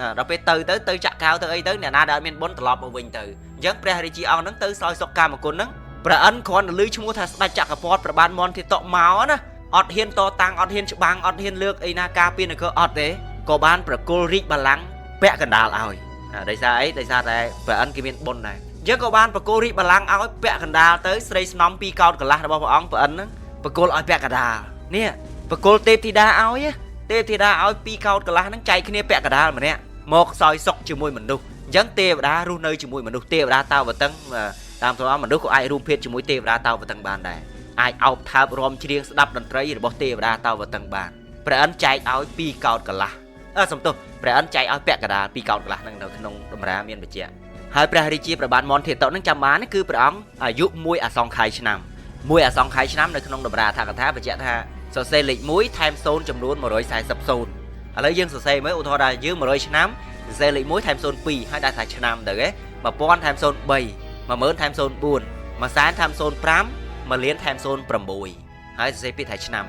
ងដល់ពេលទៅចាក់កៅទៅអីទៅអ្នកណាដែលមានបុណ្យត្រឡប់មកវិញទៅអញ្ចឹងព្រះរាជាអង្គហ្នឹងទៅសោយសុខកាមគុណហ្នឹងព្រះអិនគ្រាន់តែឮឈ្មោះថាស្ដេចចក្រពត្តិព្រះបាទមន្ទីតុមកណាអត់ហ៊ានតតាំងអត់ហ៊ានច្បាំងអត់ហ៊ានលើកអីណាការពារនគរអត់ទេក៏បានប្រគល់រាជបល្ល័ង្កពាក់កណ្ដាលឲ្យដោយសារអីដោយសារតែព្រះអិនគេមានបុណ្យដែរអញ្ចឹងក៏បានប្រគល់រាជបល្ល័ង្កឲ្យពាក់កណ្ដាលទៅស្រីស្នំពីរកោដកន្លះរបស់ព្រះអង្គព្រះអិនហ្នឹងប្រគល់ឲ្យពាក់កណ្ដាលនេះប្រគល់ទេពធីតាឲ្យទេពធីតាឲ្យពីរកោដកន្លះហ្នឹងចែកគ្នាពាក់កណ្ដាលម្នាក់មកសោយសុខជាមួយមនុស្សអញ្ចឹងទេវតារស់នៅជាមួយមនុស្សទេវតាតោវតឹងតាមធម្មតាមនុស្សក៏អាចរួមភេទជាមួយទេវតាតោវតឹងបានដែរអាចអោបថើបរំច្រៀងស្ដាប់តន្ត្រីរបស់ទេវតាតោវតឹងបានព្រះអិនចែកឲ្យពីរកោដកន្លះសំទោសព្រះអិនចែកឲ្យពាក់កណ្ដាលពីរកោដកន្លះហ្នឹងនៅក្នុងតម្រាមានបញ្ជាក់ហើយព្រះរាជាព្រះបាទមន្ទីតុហ្នឹងចាំបានគឺព្រះអង្គអាយុ1អសង្ខ័យឆ្នាំនៅក្នុងតម្រាអត្ថកថាបញ្ជាក់ថា សរសេរលេខ1ថែម0ចំនួន140 0ឥឡូវយើងសរសេរមើលឧទាហរណ៍ថាយើង100ឆ្នាំសរសេរលេខ1ថែម02ហើយដាក់ថាឆ្នាំទៅហ៎1000ថែម03 10000ថែម04 100,000ថែម05 1លានថែម06ហើយសរសេរពាក្យថាឆ្នាំ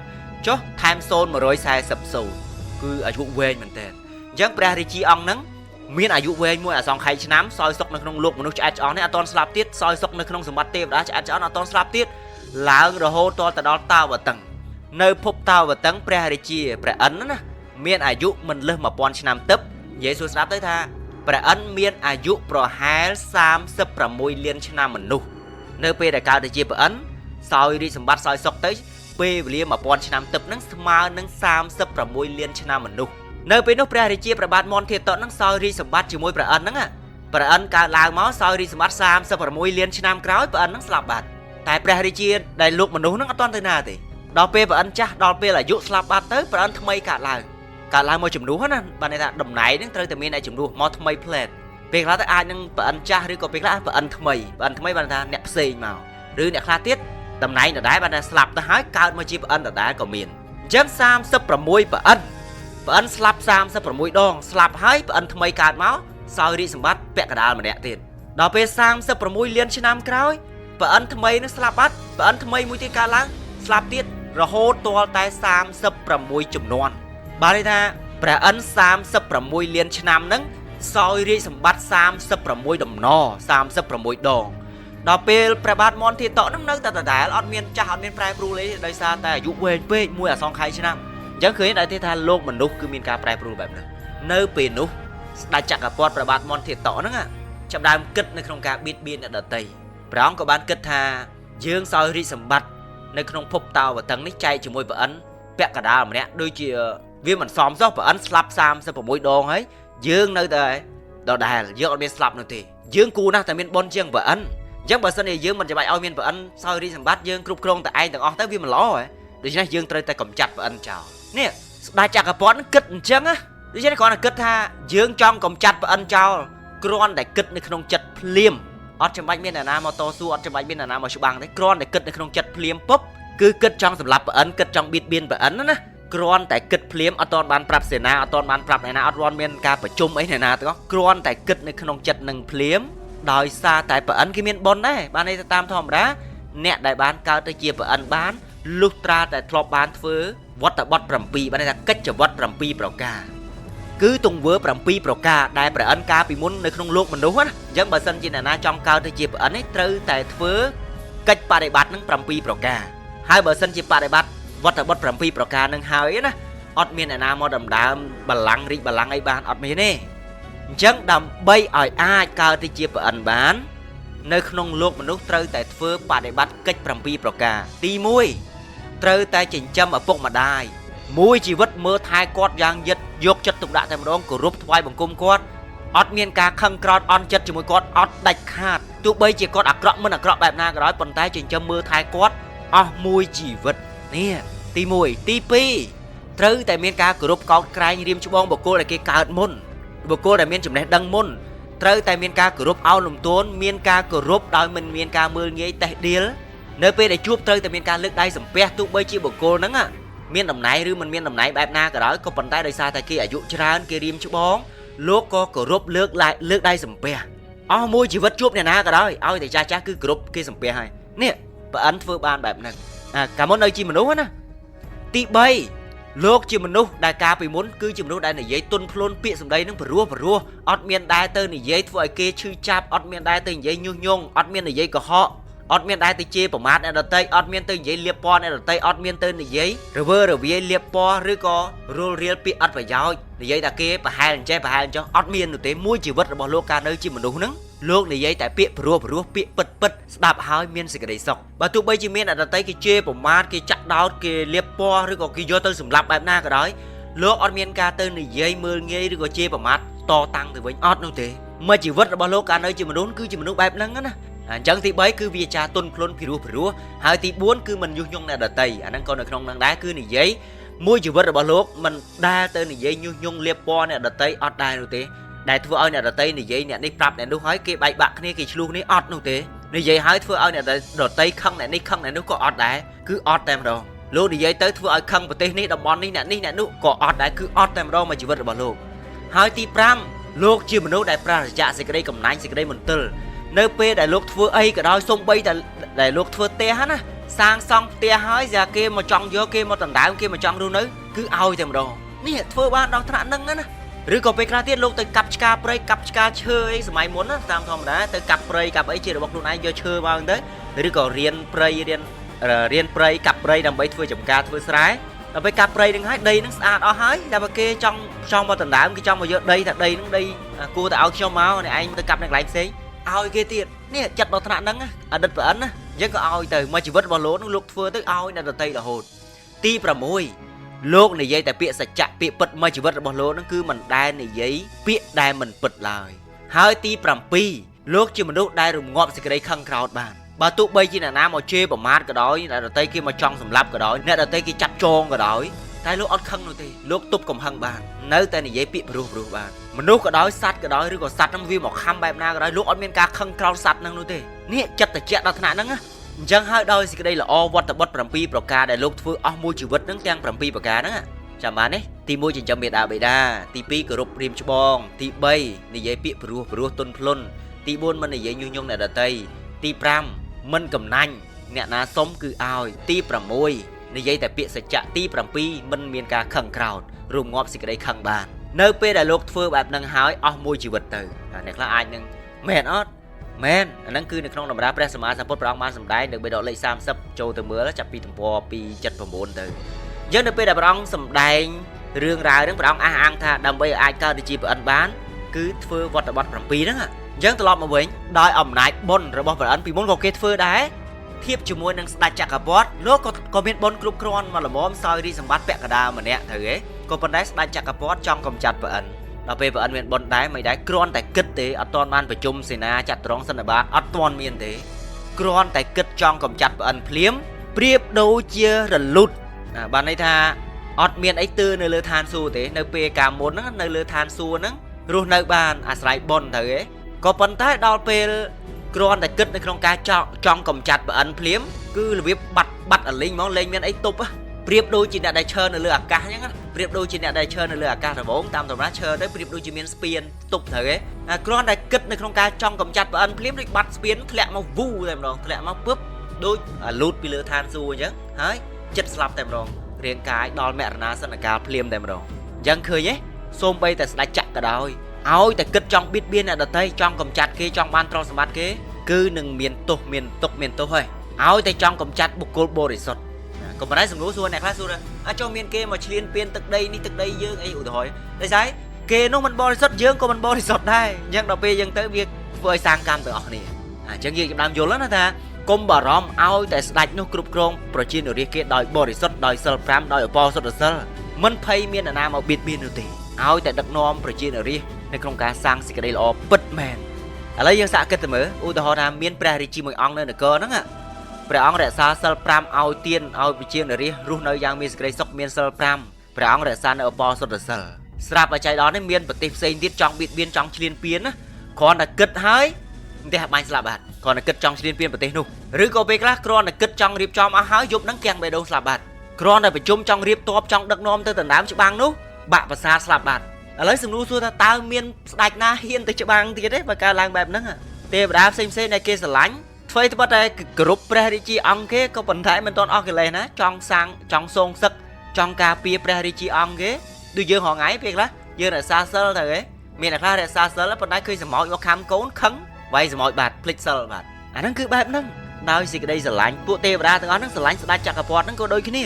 ចុះថែម0140 គឺអាយុវែងមែនតើអញ្ចឹងព្រះរាជាអង្គហ្នឹងមានអាយុវែងមួយអសង្ខ័យឆ្នាំសោយសុខនៅក្នុងលោកមនុស្សឆ្អែតឆ្អន់នេះអត់ទាន់ស្លាប់ទៀតសោយសុខនៅក្នុងសម្បត្តិទេវតាឆ្អែតឆ្អន់អត់ទាន់ស្លាប់ទៀតឡើងរហូតតទៅដល់តាវតឹងនៅភពតាវតឹងព្រះរាជាព្រះអិនណាមានអាយុមិនលើស1000ឆ្នាំទឹកនិយាយសួរស្ដាប់ទៅថាព្រះអិនមានអាយុប្រហែល36លានឆ្នាំមនុស្សនៅពេលដែលកើតទៅជាព្រះអិនសោយរាជសម្បត្តិសោយសុខទៅពេលវេលា1000ឆ្នាំទឹកហ្នឹងស្មើនឹង36លានឆ្នាំមនុស្សនៅពេលនោះព្រះរាជាព្រះបាទមន្ធាតហ្នឹងសោយរាជសម្បត្តិជាមួយព្រះអិនហ្នឹងព្រះអិនកើតឡើងមកសោយរាជសម្បត្តិ36លានឆ្នាំក្រោយព្រះអិនហ្នឹងស្លាប់បាត់តែព្រះរាជាដែលលោកមនុស្សហ្នឹងអត់ទាន់ទៅណាទេដល់ពេលព្រះអិនចាស់ដល់ពេលអាយុស្លាប់បាត់ទៅព្រះអិនថ្មីកើតឡើងមកជំនួសណាបានន័យថាតំណែងហ្នឹងត្រូវតែមានអ្នកជំនួសមកថ្មីផ្លែតពេលខ្លះទៅអាចនឹងព្រះអិនចាស់ឬក៏ពេលខ្លះព្រះអិនថ្មីបានថាអ្នកផ្សេងមកឬអ្នកខ្លះទៀតតំណែងដដែលបានថាស្លាប់ទៅហើយកើតមកជាព្រះអិនដដែលក៏មានអញ្ចឹង36ព្រះអិនស្លាប់36ដងស្លាប់ហើយព្រះអិនថ្មីកើតមកសោយរាជសម្បត្តិពាក់កណ្ដាលម្នាក់ទៀតដល់ពេល36លានឆ្នាំក្រោយព្រះអិនថ្មីនឹងស្លាប់បាត់ព្រះអិនថ្មីមួយទៀតកើតឡើងស្លាប់ទៀតរហូតទាល់តែ36ជំនាន់បានន័យថាព្រះអិន36លានឆ្នាំហ្នឹងសោយរាជសម្បត្តិ36ដំណ36ដងដល់ពេលព្រះបាទមន្ធាតហ្នឹងនៅតែដដែលអត់មានចាស់អត់មានប្រែប្រួលទេដោយសារតែអាយុវែងពេកមួយអសង្ខ័យឆ្នាំអញ្ចឹងឃើញដែរទេថាលោកមនុស្សគឺមានការប្រែប្រួលបែបហ្នឹងនៅពេលនោះស្ដេចចក្រពត្តិព្រះបាទមន្ធាតហ្នឹងចាប់ដើមគិតនៅក្នុងការបៀតបៀនអ្នកដទៃព្រះអង្គក៏បានគិតថាយើងសោយរាជសម្បត្តិនៅក្នុងភពតាវតឹងនេះចែកជាមួយព្រះអិនពាក់កណ្ដាលម្នាក់ដូចជាវាមិនសមសោះព្រះអិនស្លាប់36ដងហើយយើងនៅតែដដែលយើងអត់មានស្លាប់នោះទេយើងគួរណាស់តែមានបុណ្យជាងព្រះអិនអញ្ចឹងបើសិនជាយើងមិនចាំបាច់ឲ្យមានព្រះអិនសោយរាជសម្បត្តិយើងគ្រប់គ្រងតែឯងទាំងអស់ទៅវាមិនល្អហ៎ដូច្នេះយើងត្រូវតែកម្ចាត់ព្រះអិនចោលនេះស្ដេចចក្រពត្តិគិតអញ្ចឹងណាដូច្នេះគ្រាន់តែគិតថាយើងចង់កម្ចាត់ព្រះអិនចោលគ្រាន់តែគិតនៅក្នុងចិត្តភ្លាមអត់ចាំបាច់មានអ្នកណាមកតស៊ូអត់ចាំបាច់មានអ្នកណាមកច្បាំងទេគ្រាន់តែគិតនៅក្នុងចិត្តភ្លាមពុបគឺគិតចង់សម្លាប់ព្រះអិនគិតចង់បៀតបៀនព្រះអិនណាគ្រាន់តែគិតភ្លាមអត់ទាន់បានប្រាប់សេនាអត់ទាន់បានប្រាប់អ្នកណាអត់ទាន់មានការប្រជុំអីអ្នកណាទាំងអស់គ្រាន់តែគិតនៅក្នុងចិត្តនឹងភ្លាមដោយសារតែព្រះអិនគេមានបុណ្យដែរបានន័យថាតាមធម្មតាអ្នកដែលបានកើតទៅជាព្រះអិនបានលុះត្រាតែធ្លាប់បានធ្វើវត្តបទ7បានន័យថាកិច្ចវត្ត7ប្រការគឺទង្វើ7ប្រការដែលព្រះអិនកាលពីមុននៅក្នុងលោកមនុស្សណាអញ្ចឹងបើសិនជាអ្នកណាចង់កើតទៅជាព្រះអិននេះត្រូវតែធ្វើកិច្ចបដិបត្តិនឹង7ប្រការហើយបើសិនជាបដិបត្តិវត្តបទ7ប្រការនឹងហើយណាអត់មានអ្នកណាមកដណ្ដើមបល្ល័ង្ករាជបល្ល័ង្កអីបានអត់មានទេអញ្ចឹងដើម្បីឲ្យអាចកើតទៅជាព្រះអិនបាននៅក្នុងលោកមនុស្សត្រូវតែធ្វើបដិបត្តិកិច្ច7ប្រការទី1ត្រូវតែចិញ្ចឹមឪពុកម្ដាយមួយជីវិតមើលថែគាត់យ៉ាងយិតយកចិត្តទុកដាក់តែម្ដងគោរពថ្វាយបង្គំគាត់អត់មានការខឹងក្រោធអន់ចិត្តជាមួយគាត់អត់ដាច់ខាតទោះបីជាគាត់អាក្រក់មិនអាក្រក់បែបណាក៏ដោយប៉ុន្តែចិញ្ចឹមមើលថែគាត់អស់មួយជីវិតនេះទី1ទី2ត្រូវតែមានការគោរពកោតក្រែងរៀមច្បងបុគ្គលដែលគេកើតមុនបុគ្គលដែលមានចំណេះដឹងមុនត្រូវតែមានការគោរពអោនលំទោនមានការគោរពដោយមិនមានការមើលងាយតេះដៀលនៅពេលដែលជួបត្រូវតែមានការលើកដៃសំពះទោះបីជាបុគ្គលហ្នឹងមានតំណែងឬមិនមានតំណែងបែបណាក៏ដោយក៏ប៉ុន្តែដោយសារតែគេអាយុច្រើនគេរៀមច្បងលោកក៏គោរពលើកដៃសំពះអស់មួយជីវិតជួបអ្នកណាក៏ដោយឲ្យតែចាស់គឺគោរពគេសំពះហើយនេះព្រះអិនធ្វើបានបែបហ្នឹងកាលមុននៅជាមនុស្សណាទី3លោកជាមនុស្សដែលកាលពីមុនគឺជាមនុស្សដែលនិយាយទន់ភ្លន់ពាក្យសម្ដីនឹងព្រោះអត់មានដែរទៅនិយាយធ្វើឲ្យគេឈឺចាប់អត់មានដែរទៅនិយាយញុះញង់អត់មាននិយាយកុហកអត់មានដែរទៅជេរប្រមាថអ្នកដទៃអត់មានទៅនិយាយលៀបពណ៌អ្នកដទៃអត់មានទៅនិយាយរវើរវាយលៀបពណ៌ឬក៏រលរៀលពាក្យអត់ប្រយោជន៍និយាយតែគេប្រហែលអញ្ចេះប្រហែលអញ្ចឹងអត់មាននោះទេមួយជីវិតរបស់លោកកាលនៅជាមនុស្សហ្នឹងលោកនិយាយតែពាក្យព្រោះពាក្យពិតស្ដាប់ហើយមានសេចក្តីសុខបើទោះបីជាមានអ្នកដទៃគេជេរប្រមាថគេចាក់ដោតគេលៀបពណ៌ឬក៏គេយកទៅសម្លាប់បែបណាក៏ដោយលោកអត់មានការទៅនិយាយមើលងាយឬក៏ជេរប្រមាថតតាំងទៅវិញអត់នោះទេមួយជីវិតរបស់លោកកាលនៅជាមនុស្សគឺជាមនុស្សបែបហ្នឹងណាអញ្ចឹងទី3គឺវាចាទន់ភ្លន់ពីរោះហើយទី4គឺមិនញុះញង់អ្នកដទៃអាហ្នឹងក៏នៅក្នុងហ្នឹងដែរគឺនិយាយមួយជីវិតរបស់លោកមិនដែលទៅនិយាយញុះញង់លៀបពណ៌អ្នកដទៃអត់ដែរនោះទេដែលធ្វើឲ្យអ្នកដទៃនិយាយអ្នកនេះប្រាប់អ្នកនោះហើយគេបែកបាក់គ្នាគេឆ្លោះនេះអត់នោះទេនិយាយហើយធ្វើឲ្យអ្នកដទៃខឹងអ្នកនេះខឹងអ្នកនោះក៏អត់ដែរគឺអត់តែម្ដង លោកនិយាយទៅធ្វើឲ្យខឹងប្រទេសនេះតំបន់នេះអ្នកនោះក៏អត់ដែរគឺអត់តែម្ដងមកជីវិតរបស់លោកហើយទី5លោកជាមនុស្សដែលប្រាសចាកសេចក្តីកំណាញ់សេចក្តីមន្ទិលនៅពេលដែលលោកធ្វើអីក៏ដោយសូម្បីតែដែលលោកធ្វើផ្ទះណាសាងសង់ផ្ទះហើយស្អាគេមកចង់យកគេមកដណ្ដើមគេមកចង់រស់នៅគឺឲ្យតែម្ដងនេះធ្វើបានដល់ថ្នាក់ហ្នឹងណាឬក៏ពេលខ្លះទៀតលោកទៅកាប់ឆ្ការព្រៃកាប់ឆ្ការឈើអីសម័យមុនណាតាមធម្មតាទៅកាប់ព្រៃកាប់អីជារបស់ខ្លួនឯងយកឈើមកទៅឬក៏រៀនព្រៃរៀនព្រៃកាប់ព្រៃដើម្បីធ្វើចំការធ្វើស្រែដល់ពេលកាប់ព្រៃនឹងហើយដីនឹងស្អាតអស់ហើយតែបើគេចង់មកដណ្ដើមគេចង់មកយកដីថាដីនឹងដីគួរតែឲ្យខ្ញុំមកអ្នកឯងទៅកាប់នៅកន្លែងផ្សេងឲ្យគេទៀតនេះចិត្តដល់ថ្នាក់ហ្នឹងអតីតប្រអិនណាអញ្ចឹងក៏ឲ្យទៅមកជីវិតរបស់លោកនឹងលោកធ្វើទៅឲ្យអ្នកដទៃរហូតទី6លោកនិយាយតែពាក្យសច្ចៈពាក្យពិតមកជីវិតរបស់លោកនឹងគឺមិនដែលនិយាយពាក្យដែលមិនពិតឡើយហើយទី7លោកជាមនុស្សដែលរងាប់សេចក្តីខឹងក្រោធបានបើទោះបីជាអ្នកណាមកជេរប្រមាថក៏ដោយអ្នកដទៃគេមកចង់សម្លាប់ក៏ដោយអ្នកដទៃគេចាប់ចងក៏ដោយតែលោកអត់ខឹងនោះទេលោកទប់កំហឹងបាននៅតែនិយាយពាក្យព្រោះបានមនុស្សក៏ដោយសត្វក៏ដោយឬក៏សត្វហ្នឹងវាមកខំបែបណាក៏ដោយលោកអត់មានការខឹងក្រោធសត្វហ្នឹងនោះទេនេះចិត្តត្រជាក់ដល់ថ្នាក់ហ្នឹងណាអញ្ចឹងហើយដោយសេចក្តីល្អវត្តបុត្រ7ប្រការដែលលោកធ្វើអស់មួយជីវិតហ្នឹងទាំង7ប្រការហ្នឹងចាំបានទេទី1ចិញ្ចឹមមេដាបេដាទី2គោរពព្រាហ្មណ៍ច្បងទី3និយាយពាក្យព្រោះទន់ភ្លន់ទី4មិននិយាយញុះញង់អ្នកដទៃទី5មិនកំណាញ់អ្នកណាសុំគឺឲ្យទី6និយាយតែពាក្យសច្ចៈទី7មិនមានការខឹងក្រោធរងាប់សេចក្តីខឹងបាននៅពេលដែលលោកធ្វើបែបហ្នឹងហើយអស់មួយជីវិតទៅអ្នកខ្លះអាចនឹងមែនអត់មែនអាហ្នឹងគឺនៅក្នុងតម្រាព្រះសម្មាសម្ពុទ្ធព្រះអង្គបានសម្ដែងនៅបេដកលេខ30ចូលទៅមើលចាប់ពីទំព័រ279ទៅអញ្ចឹងនៅពេលដែលព្រះអង្គសម្ដែងរឿងរ៉ាវហ្នឹងព្រះអង្គអះអាងថាដើម្បីឲ្យអាចកើតជាព្រះអិនបានគឺធ្វើវត្តបត្តិ7ហ្នឹងអញ្ចឹងត្រឡប់មកវិញដោយអំណាចបុណ្យរបស់ព្រះអិនពីមុនក៏គេធ្វើដែរធៀបជាមួយនឹងស្ដេចចក្រពត្តិលោកក៏មានបុណ្យគ្រប់គ្រាន់មកល្មមសោយរីសម្បត្តិពាក់កណ្ដាលម្នាក់ទៅហ៎ក៏ប៉ុន្តែស្ដេចចក្រពត្តិចង់កំចាត់ព្រះអិនដល់ពេលព្រះអិនមានបុណ្យដែរមិនដែរគ្រាន់តែគិតទេអត់ទាន់បានប្រជុំសេនាចាត់ត្រង់សន្និបាតអត់ទាន់មានទេគ្រាន់តែគិតចង់កំចាត់ព្រះអិនភ្លាមប្រៀបដូចជារលត់បានន័យថាអត់មានអីទើនៅលើឋានសួគ៌ទេនៅពេលកាលមុនហ្នឹងនៅលើឋានសួគ៌ហ្នឹងរស់នៅបានអាស្រ័យបុណ្យទៅហ៎ក៏ប៉ុន្តែដល់ពេលគ្រាន់តែគិតនៅក្នុងការចង់កំចាត់ព្រះអិនភ្លាមគឺរបៀបបាត់អលីងហ្មងលេងមានអីទប់ប្រៀបដូចជាអ្នកដែលឈរនៅលើអាកាសអញ្ចឹងប្រៀបដូចជាអ្នកដែលឈរនៅលើអាកាសរបងតាមតម្រាឈរទៅប្រៀបដូចជាមានស្ពានទប់ទៅហ៎គ្រាន់តែគិតនៅក្នុងការចង់កំចាត់ព្រះអិនភ្លាមដូចបាត់ស្ពានធ្លាក់មកវូតែម្ដងធ្លាក់មកពឹបដូចលូតពីលើឋានសួគ៌អញ្ចឹងហើយចិត្តស្លាប់តែម្ដងរាងកាយដល់មរណាសន្នកាលភ្លាមតែម្ដងអញ្ចឹងឃើញទេសូម្បីតែស្ដេចចក្រក៏ដោយឲ្យតែគិតចង់បៀតបៀនអ្នកដទៃចង់កំចាត់គេចង់បានទ្រព្យសម្បត្តិគេគឺនឹងមានទោសមានទុកមានទោសហើយឲ្យតែចង់កំចាត់បុគ្គលបរិសុទ្ធក៏ប៉ុន្តែសំណួរសួរអ្នកខ្លះសួរអាចមានគេមកឈ្លានពានទឹកដីនេះទឹកដីយើងអីឧទាហរណ៍ដូចស្អីគេនោះមិនបរិសុទ្ធយើងក៏មិនបរិសុទ្ធដែរអញ្ចឹងដល់ពេលយើងទៅវាធ្វើឲ្យសាងកម្មទាំងអស់គ្នាអញ្ចឹងយើងចាប់ដើមយល់ណាថាកុំបារម្ភឲ្យតែស្ដេចនោះគ្រប់គ្រងប្រជានរាជគេដោយបរិសុទ្ធដោយសិល5ដោយឧបោសថសិលមិនភ័យមាននរណាមកបៀតបៀននោះទេឲ្យតែដឹកនាំប្រជានរាជនៅក្នុងការសាងសេចក្តីល្អពិតមែនឥឡូវយើងសាកគិតទៅមើលឧទាហរណ៍ថាមានព្រះរាជាមួយអង្គនៅនគរហ្នឹងព្រះអង្គរក្សាសិល5ឲ្យទានឲ្យប្រជានរាជរស់នៅយ៉ាងមានសេចក្តីសុខមានសិល5ព្រះអង្គរក្សានៅឧបោសថសិលស្រាប់តែចៃដន្យនេះមានប្រទេសផ្សេងទៀតចង់បៀតបៀនចង់ឈ្លានពានណាគ្រាន់តែគិតហើយផ្ទះបាញ់ស្លាប់បាត់គ្រាន់តែគិតចង់ឈ្លានពានប្រទេសនោះឬក៏ពេលខ្លះគ្រាន់តែគិតចង់រៀបចំអស់ហើយយប់ហ្នឹងគាំងបេះដូងស្លាប់បាត់គ្រាន់តែប្រជុំចង់រៀបតបចង់ដឹកនាំទៅដណ្ដើមច្បាំងនោះបាក់ប្រាសាទស្លាប់បាត់ឥឡូវសំណួរសួរថាតើមានស្ដេចណាហ៊ានទៅច្បាំងទៀតទេបើកើតឡើងបែបហ្នឹងទេវតាផ្សេងដែលគេស្រឡាញ់ធ្វើត្បិតតែគ្រប់ព្រះរាជាអង្គគេក៏ប៉ុន្តែមិនទាន់អស់កិលេសណាចង់សាងចង់សងសឹកចង់ការពារព្រះរាជាអង្គគេដូចយើងរងថ្ងៃពេលខ្លះយើងរក្សាសិលទៅហ៎មានអ្នកខ្លះរក្សាសិលប៉ុន្តែឃើញសម្ោចមកខំកូនខឹងវាយសម្ោចបាត់ភ្លេចសិលបាត់អាហ្នឹងគឺបែបហ្នឹងដោយសេចក្តីស្រឡាញ់ពួកទេវតាទាំងអស់ហ្នឹងស្រឡាញ់ស្ដេចចក្រពត្តិហ្នឹងក៏ដូចគ្ន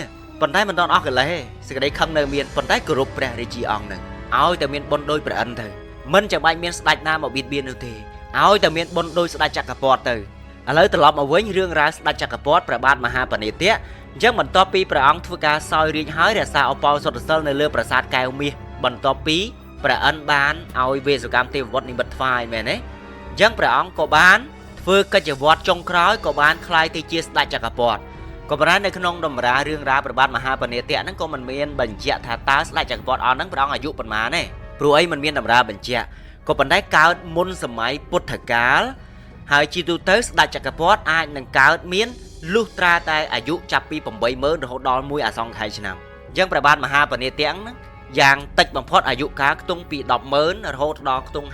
ាប៉ុន្តែមិនទាន់អស់កិលេសទេសេចក្តីខឹងនៅមានប៉ុន្តែគោរពព្រះរាជាអង្គហ្នឹងឲ្យតែមានបុណ្យដូចព្រះអិនទៅមិនចាំបាច់មានស្ដេចណាមកបៀតបៀននោះទេឲ្យតែមានបុណ្យដូចស្ដេចចក្រពត្តិទៅឥឡូវត្រឡប់មកវិញរឿងរ៉ាវស្ដេចចក្រពត្តិព្រះបាទមហាបនេតៈអញ្ចឹងបន្ទាប់ពីព្រះអង្គធ្វើការសោយរាជ្យហើយរក្សាឧបោសថសិលនៅលើប្រាសាទកែវមាសបន្ទាប់ពីព្រះអិនបានឲ្យវេសកម្មទេវវត្តនិមិត្តថ្វាយមែនទេអញ្ចឹងព្រះអង្គក៏បានធ្វើកិច្ចវត្តចុងក្រោយក៏បានក្លាយទៅជាស្ដេចចក្រពត្តិក៏ប៉ុន្តែនៅក្នុងតម្រារឿងរ៉ាវព្រះបាទមហាបនេតៈហ្នឹងក៏មិនមានបញ្ជាក់ថាតើស្ដេចចក្រពត្តិអស់ហ្នឹងព្រះអង្គអាយុប៉ុន្មានទេព្រោះអីមិនមានតម្រាបញ្ជាក់ក៏ប៉ុន្តែកើតមុនសម័យពុទ្ធកាលហើយជាទូទៅស្ដេចចក្រពត្តិអាចនឹងកើតមាន លុះត្រាតែអាយុចាប់ពី80000រហូតដល់មួយអាសង្ខ័យឆ្នាំអញ្ចឹងព្រះបាទមហាបនេទាំងហ្នឹងយ៉ាងតិចបំផុតអាយុកាលខ្ទង់ពី100000រហូតដល់ខ្ទង់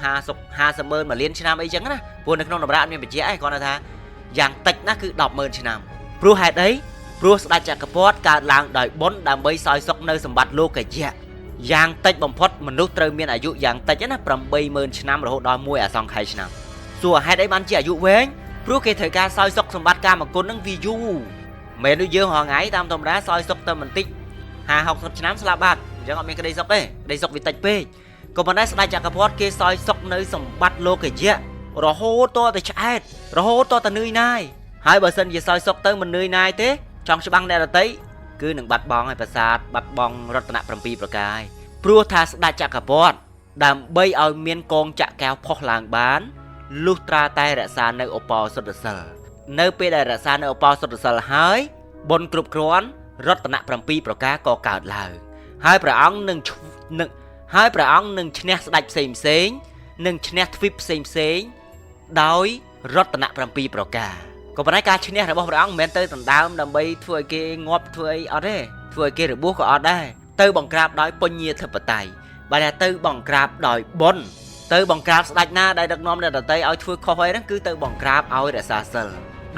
500000 1លានឆ្នាំអីចឹងណាព្រោះនៅក្នុងតម្រាអត់មានបញ្ជាក់ឯងគាត់ថាយ៉ាងតិចណាស់គឺ100000ឆ្នាំព្រោះហេតុអីព្រោះស្ដេចចក្រពត្តិកើតឡើងដោយបុណ្យដើម្បីសោយសុខនៅសម្បត្តិលោកយៈយ៉ាងតិចបំផុតមនុស្សត្រូវមានអាយុយ៉ាងតិចណា80000ឆ្នាំរហូតដល់មួយអាសង្ខ័យឆ្នាំសួរហេតុអីបានជាអាយុវែងព្រោះគេត្រូវការសោយសុខសម្បត្តិកាមគុណនឹងវាយូរមិនដូចយើងរាល់ថ្ងៃតាមធម្មតាសោយសុខតែបន្តិច50-60ឆ្នាំស្លាប់បាត់អញ្ចឹងអត់មានក្តីសុខទេក្តីសុខវាតិចពេកក៏ប៉ុន្តែស្ដេចចក្រពត្តិគេសោយសុខនៅសម្បត្តិលោកយៈរហូតតតែឆ្អែតរហូតតតែនឿយណាយហើយបើសិនជាសោយសុខទៅមិននឿយណាយទេចង់ច្បាំងអ្នកដទៃគឺនឹងបាត់បង់ហើយប្រាសាទបាត់បង់រតនៈ7ប្រការព្រោះថាស្ដេចចក្រពត្តិដើម្បីឲ្យមានកងចក្រកែវផុសឡើងបានលុះត្រាតែរក្សានៅឧបោសថសិលនៅពេលដែលរក្សានៅឧបោសថសិលហើយបុណ្យគ្រប់គ្រាន់រតនៈ7ប្រការក៏កើតឡើងហើយព្រះអង្គនឹងឈ្នះស្ដេចផ្សេងនឹងឈ្នះទ្វីបផ្សេងដោយរតនៈ7ប្រការក៏ប៉ុន្តែការឈ្នះរបស់ព្រះអង្គមិនមែនទៅដណ្ដើមដើម្បីធ្វើឲ្យគេងាប់ធ្វើអីអត់ទេធ្វើឲ្យគេរបួសក៏អត់ដែរទៅបង្ក្រាបដោយបញ្ញាធិបតេយ្យបើថាទៅបង្ក្រាបដោយបុណ្យទៅបង្ក្រាបស្ដេចណាដែលដឹកនាំអ្នកដទៃឲ្យធ្វើខុសអីហ្នឹងគឺទៅបង្ក្រាបឲ្យរក្សាសិល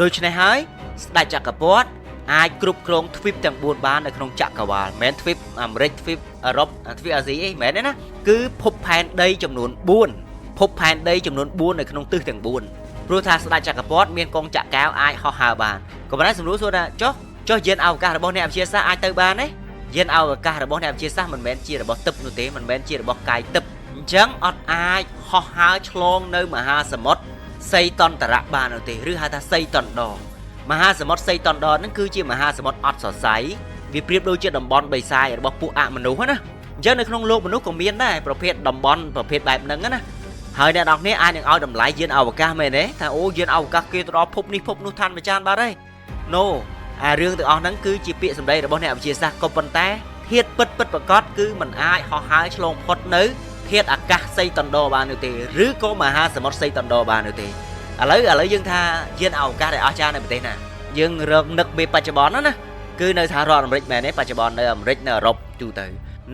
ដូច្នេះហើយស្ដេចចក្រពត្តិអាចគ្រប់គ្រងទ្វីបទាំង4បាននៅក្នុងចក្រវាឡមិនមែនទ្វីបអាមេរិកទ្វីបអឺរ៉ុបទ្វីបអាស៊ីអីមិនមែនទេណាគឺភពផែនដីចំនួន4ភពផែនដីចំនួន4នៅក្នុងទិសទាំង4ព្រោះថាស្ដេចចក្រពត្តិមានកងចក្រកែវអាចហោះហើរបានក៏ប៉ុន្តែសំណួរសួរថាចុះយានអវកាសរបស់អ្នកវិទ្យាសាស្ត្រអាចទៅបានទេយានអវកាសរបស់អ្នកវិទ្យាសាស្ត្រមិនមែនជារបស់ទឹកនោះទេមិនមែនជារបស់កាយទឹកអញ្ចឹងអត់អាចហោះហើរឆ្លងនៅមហាសមុទ្រសីតន្តរៈបាននោះទេឬហៅថាសីតណ្ដមហាសមុទ្រសីតណ្ដហ្នឹងគឺជាមហាសមុទ្រអត់សរសៃវាប្រៀបដូចជាតំបន់បិសាចរបស់ពួកអមនុស្សណាអញ្ចឹងនៅក្នុងលោកមនុស្សក៏មានដែរប្រភេទតំបន់ប្រភេទបែបហ្នឹងណាហើយអ្នកនរគ្នាអាចនឹងឲ្យតម្លៃយានអវកាសមែនទេថាអូយានអវកាសគេទៅដល់ភពនេះភពនោះឋានប្រចានបាត់ហើយ No អារឿងទាំងអស់ហ្នឹងគឺជាពាក្យសម្ដីរបស់អ្នកវិទ្យាសាស្ត្រក៏ប៉ុន្តែធាតុពិតប្រកបគឺมันអាចហោះហើរឆ្លងផុតនៅធាតុអាកាសសីតណ្ដបាននោះទេឬក៏មហាសមុទ្រសីតណ្ដបាននោះទេឥឡូវយើងថាយានអវកាសដែលអស្ចារ្យនៅប្រទេសណាយើងរកនឹកពេលបច្ចុប្បន្នណាគឺនៅសហរដ្ឋអាមេរិកមែនទេបច្ចុប្បន្ននៅអាមេរិកនៅអឺរ៉ុបទូទៅ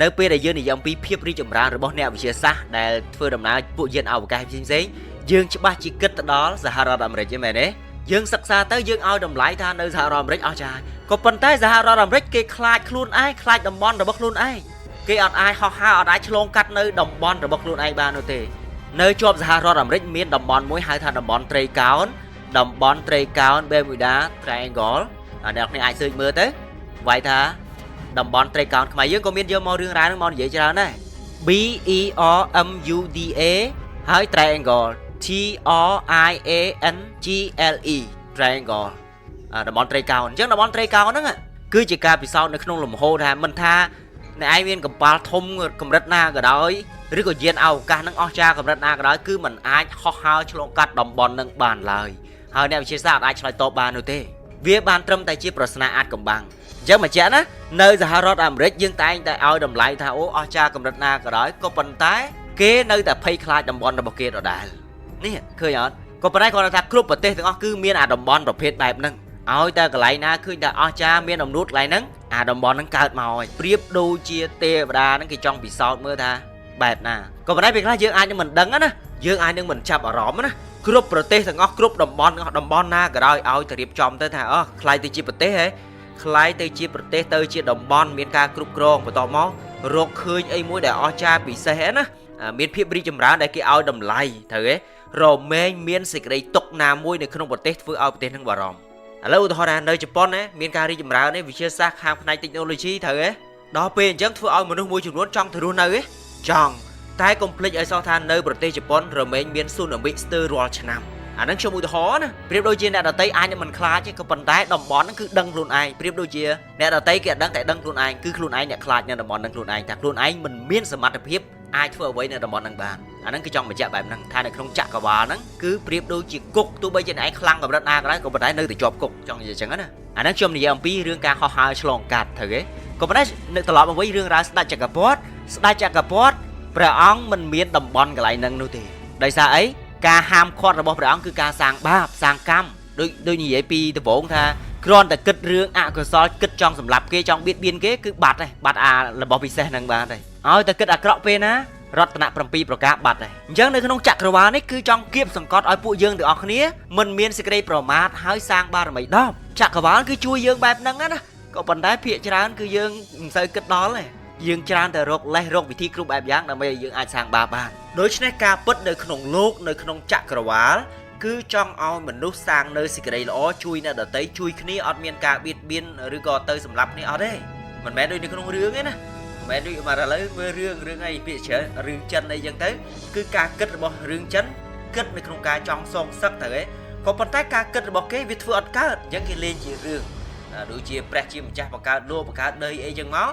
នៅពេលដែលយើងនិយាយអំពីភាពរីកចម្រើនរបស់អ្នកវិទ្យាសាស្ត្រដែលធ្វើដំណើរពួកយានអវកាសផ្សេងយើងច្បាស់ជាគិតទៅដល់សហរដ្ឋអាមេរិកទេមែនទេយើងសិក្សាទៅយើងឲ្យតម្លៃថានៅសហរដ្ឋអាមេរិកអស្ចារ្យក៏ប៉ុន្តែសហរដ្ឋអាមេរិកគេខ្លាចខ្លួនឯងខ្លាចតំបន់របស់ខ្លួនឯងគេអត់អាចហោះហើរអត់អាចឆ្លងកាត់នៅតំបន់របស់ខ្លួនឯងបាននោះទេនៅជាប់សហរដ្ឋអាមេរិកមានតំបន់មួយហៅថាតំបន់ត្រីកោណតំបន់ត្រីកោណ Bermuda Triangle អ្នកនរអាចស៊ើបមើលទៅវាយថាតំបន់ត្រីកោណខ្មែរយើងក៏មានយកមករឿងរ៉ាវហ្នឹងមកនិយាយច្រើនដែរ BERMUDA ហើយ Triangle TRIANGLE Triangle តំបន់ត្រីកោណអញ្ចឹងតំបន់ត្រីកោណហ្នឹងគឺជាការពិសោធន៍នៅក្នុងលំហថាមិនថាអ្នកឯងមានកម្បាលធំកម្រិតណាក៏ដោយឬក៏យានអវកាសហ្នឹងអស្ចារ្យកម្រិតណាក៏ដោយគឺมันអាចហោះហើរឆ្លងកាត់តំបន់ហ្នឹងបានឡើយហើយអ្នកវិទ្យាសាស្ត្រអាចឆ្លើយតបបាននោះទេវាបានត្រឹមតែជាប្រស្នាអាចកំបាំងអញ្ចឹងមកចាក់ណានៅសហរដ្ឋអាមេរិកយើងតែងតែឲ្យតម្លៃថាអូអស្ចារ្យកម្រិតណាក៏ដោយក៏ប៉ុន្តែគេនៅតែភ័យខ្លាចតំបន់របស់គេដដែលនេះឃើញអត់ក៏ប៉ុន្តែគាត់ថាគ្រប់ប្រទេសទាំងអស់គឺមានអាតំបន់ប្រភេទបែបហ្នឹងឲ្យតែកន្លែងណាឃើញតែអស្ចារ្យមានអំណួតកន្លែងហ្នឹងអាតំបន់ហ្នឹងកើតមកហើយប្រៀបដូចជាទេវតាហ្នឹងគេចង់ពិសោធន៍មើលថាបែបណាក៏ប៉ុន្តែពេលខ្លះយើងអាចនឹងមិនដឹងណាយើងអាចនឹងមិនចាប់អារម្មណ៍ណាគ្រប់ប្រទេសទាំងអស់គ្រប់តំបន់ណាក៏ដោយឲ្យទៅរៀបចំទៅថាខ្លាយទៅជាប្រទេសហ៎ខ្លាយទៅជាប្រទេសទៅជាតំបន់មានការគ្រប់គ្រងបន្ទាប់មករកឃើញអីមួយដែលអស្ចារ្យពិសេសណាមានភាពរីកចម្រើនដែលគេឲ្យតម្លៃត្រូវទេរមែងមានសេចក្តីទុកណាមួយនៅក្នុងប្រទេសធ្វើឲ្យប្រទេសនឹងបារម្ភឥឡូវឧទាហរណ៍ថានៅជប៉ុនណាមានការរីកចម្រើននេះវិទ្យាសាស្ត្រខាងផ្នែក technology ត្រូវទេដល់ពេលអញ្ចឹងធ្វើឲ្យមនុស្សមួយចំនួនចង់ទៅរស់នៅទេចង់តែកុំភ្លេចឲ្យសោះថានៅប្រទេសជប៉ុនរមែងមានស៊ូណាមិស្ទើររាល់ឆ្នាំអាហ្នឹងខ្ញុំឧទាហរណ៍ណាប្រៀបដូចជាអ្នកដតីអាចនឹងមិនខ្លាចទេក៏ប៉ុន្តែតំបន់ហ្នឹងគឺដឹងខ្លួនឯងប្រៀបដូចជាអ្នកដតីគេអត់ដឹងតែដឹងខ្លួនឯងគឺខ្លួនឯងអ្នកខ្លាចនៅតំបន់ហ្នឹងខ្លួនឯងតែខ្លួនឯងមិនមានសមត្ថភាពអាចធ្វើអ្វីនៅតំបន់ហ្នឹងបានអាហ្នឹងគឺចង់បញ្ជាក់បែបហ្នឹងថានៅក្នុងចក្រវាឡហ្នឹងគឺប្រៀបដូចជាគុកទោះបីជាអ្នកឯងខ្លាំងកម្រិតណាក៏ដោយក៏ប៉ុន្តែនៅតែជាប់គុកចង់និយាយអញ្ចឹងណាអាហ្នឹងខ្ញុំនិយាយអំពីរឿងការហោះហើរឆ្លងកាត់ត្រូវទេក៏ប៉ុន្តែនៅត្រឡប់មកវិញរឿងរ៉ាវស្ដេចចក្រពត្តិព្រះអង្គមិនមានតំបន់កន្លែងហ្នឹងនោះទេដោយសារអីការហាមឃាត់របស់ព្រះអង្គគឺការសាងបាបសាងកម្មដូចនិយាយពីដំបូងថា គ្រាន់តែគិតរឿងអកុសលគិតចង់សម្លាប់គេចង់បៀតបៀនគេគឺបាត់ហើយបាត់អារបស់ពិសេសហ្នឹងបាទហើយឲ្យតែគិតអាក្រក់ពេលណារតនៈ7ប្រការបាត់ហើយអញ្ចឹងនៅក្នុងចក្រវាលនេះគឺចង់គៀបសង្កត់ឲ្យពួកយើងទាំងអស់គ្នាមិនមានសេចក្តីប្រមាទហើយសាងបារមី10ចក្រវាលគឺជួយយើងបែបហ្នឹងណាក៏ប៉ុន្តែភាគច្រើនគឺយើងមិនសូវគិតដល់ទេយើងច្រើនតែរកលេសរកវិធីគ្រប់បែបយ៉ាងដើម្បីឲ្យយើងអាចសាងបាបបានដូច្នេះការពិតនៅក្នុងលោកនៅក្នុងចក្រវាលគឺចង់ឲ្យមនុស្សសាងនៅសេចក្តីល្អជួយអ្នកដទៃជួយគ្នាអត់មានការបៀតបៀនឬក៏ទៅសម្លាប់គ្នាអត់ទេមិនមែនដូចនៅក្នុងរឿងទេណាមិនមែនដូចមកឥឡូវមើលរឿងអីពាក្យច្រើនរឿងចិនអីចឹងទៅគឺការគិតរបស់រឿងចិនគិតនៅក្នុងការចង់សងសឹកទៅឯងក៏ប៉ុន្តែការគិតរបស់គេវាធ្វើអត់កើតអញ្ចឹងគេលេងជារឿងដូចជាព្រះជាម្ចាស់បង្កើតលោកបង្កើតដីអីចឹងមក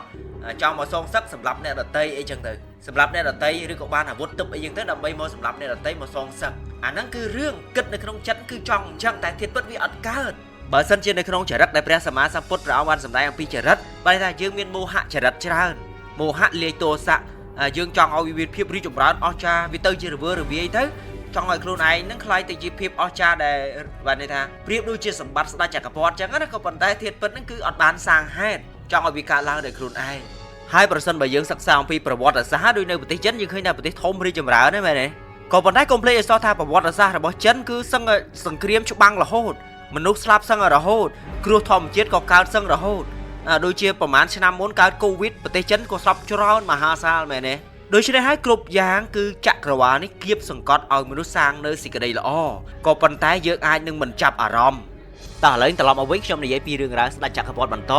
ចង់មកសងសឹកសម្រាប់អ្នកដតីអីចឹងទៅសម្រាប់អ្នកដតីឬក៏បានអាវុធទឹកអីចឹងទៅដើម្បីមកសម្រាប់អ្នកដតីមកសងសឹកអាហ្នឹងគឺរឿងគិតនៅក្នុងចិត្តគឺចង់អញ្ចឹងតែធៀបពិតវាអត់កើតបើសិនជានៅក្នុងចរិតដែលព្រះសម្មាសម្ពុទ្ធព្រះអង្គបានសម្ដែងអំពីចរិតបែរថាយើងមានមោហៈចរិតច្រើនមោហៈលាយទោសៈយើងចង់ឲ្យវិវិធភាពរីកចម្រើនអស្ចារ្យវាទៅជារវើរវាយទៅចង់ឲ្យខ្លួនឯងនឹងខ្លាយទៅជាភាពអស្ចារ្យដែលបានន័យថាប្រៀបដូចជាសម្បត្តិស្ដេចចក្រពត្តិអញ្ចឹងណាក៏ប៉ុន្តែធៀបពិតហ្នឹងគឺអត់បានសាងហេតុចង់ឲ្យវាកើតឡើងដោយខ្លួនឯងហើយប្រសិនបើយើងសិក្សាអំពីប្រវត្តិសាស្ត្រដូចនៅប្រទេសចិនយើងឃើញថាប្រទេសធំរីកចម្រើនហ្នឹងមែនទេក៏ប៉ុន្តែកុំភ្លេចឲ្យសោះថាប្រវត្តិសាស្ត្ររបស់ចិនគឺសឹងសង្គ្រាមច្បាំងរហូតមនុស្សស្លាប់សឹងរហូតគ្រោះធម្មជាតិក៏កើតសឹងរហូតដូចជាប្រហែលឆ្នាំមុនកើតកូវីដប្រទេសចិនក៏ស្លាប់ច្រើនមហាសាលមែនទេដូច្នេះហើយគ្រប់យ៉ាងគឺចក្រវាលនេះគៀបសង្កត់ឲ្យមនុស្សសាងនៅសេចក្តីល្អក៏ប៉ុន្តែយើងអាចនឹងមិនចាប់អារម្មណ៍តោះឥឡូវត្រឡប់មកវិញខ្ញុំនិយាយពីរឿងរ៉ាវស្ដេចចក្រពត្តិបន្ត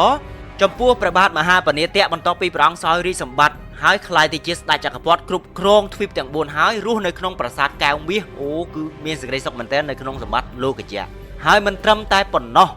ចំពោះព្រះបាទមហាបនេតៈបន្ទាប់ពីព្រះអង្គសោយរាជសម្បត្តិហើយក្លាយទៅជាស្ដេចចក្រពត្តិគ្រប់គ្រងទ្វីបទាំង4ហើយរស់នៅក្នុងប្រាសាទកែវមាសអូគឺមានសេចក្តីសុខមែនទែននៅក្នុងសម្បត្តិលោកជ្ជៈហើយមិនត្រឹមតែប៉ុណ្ណោះ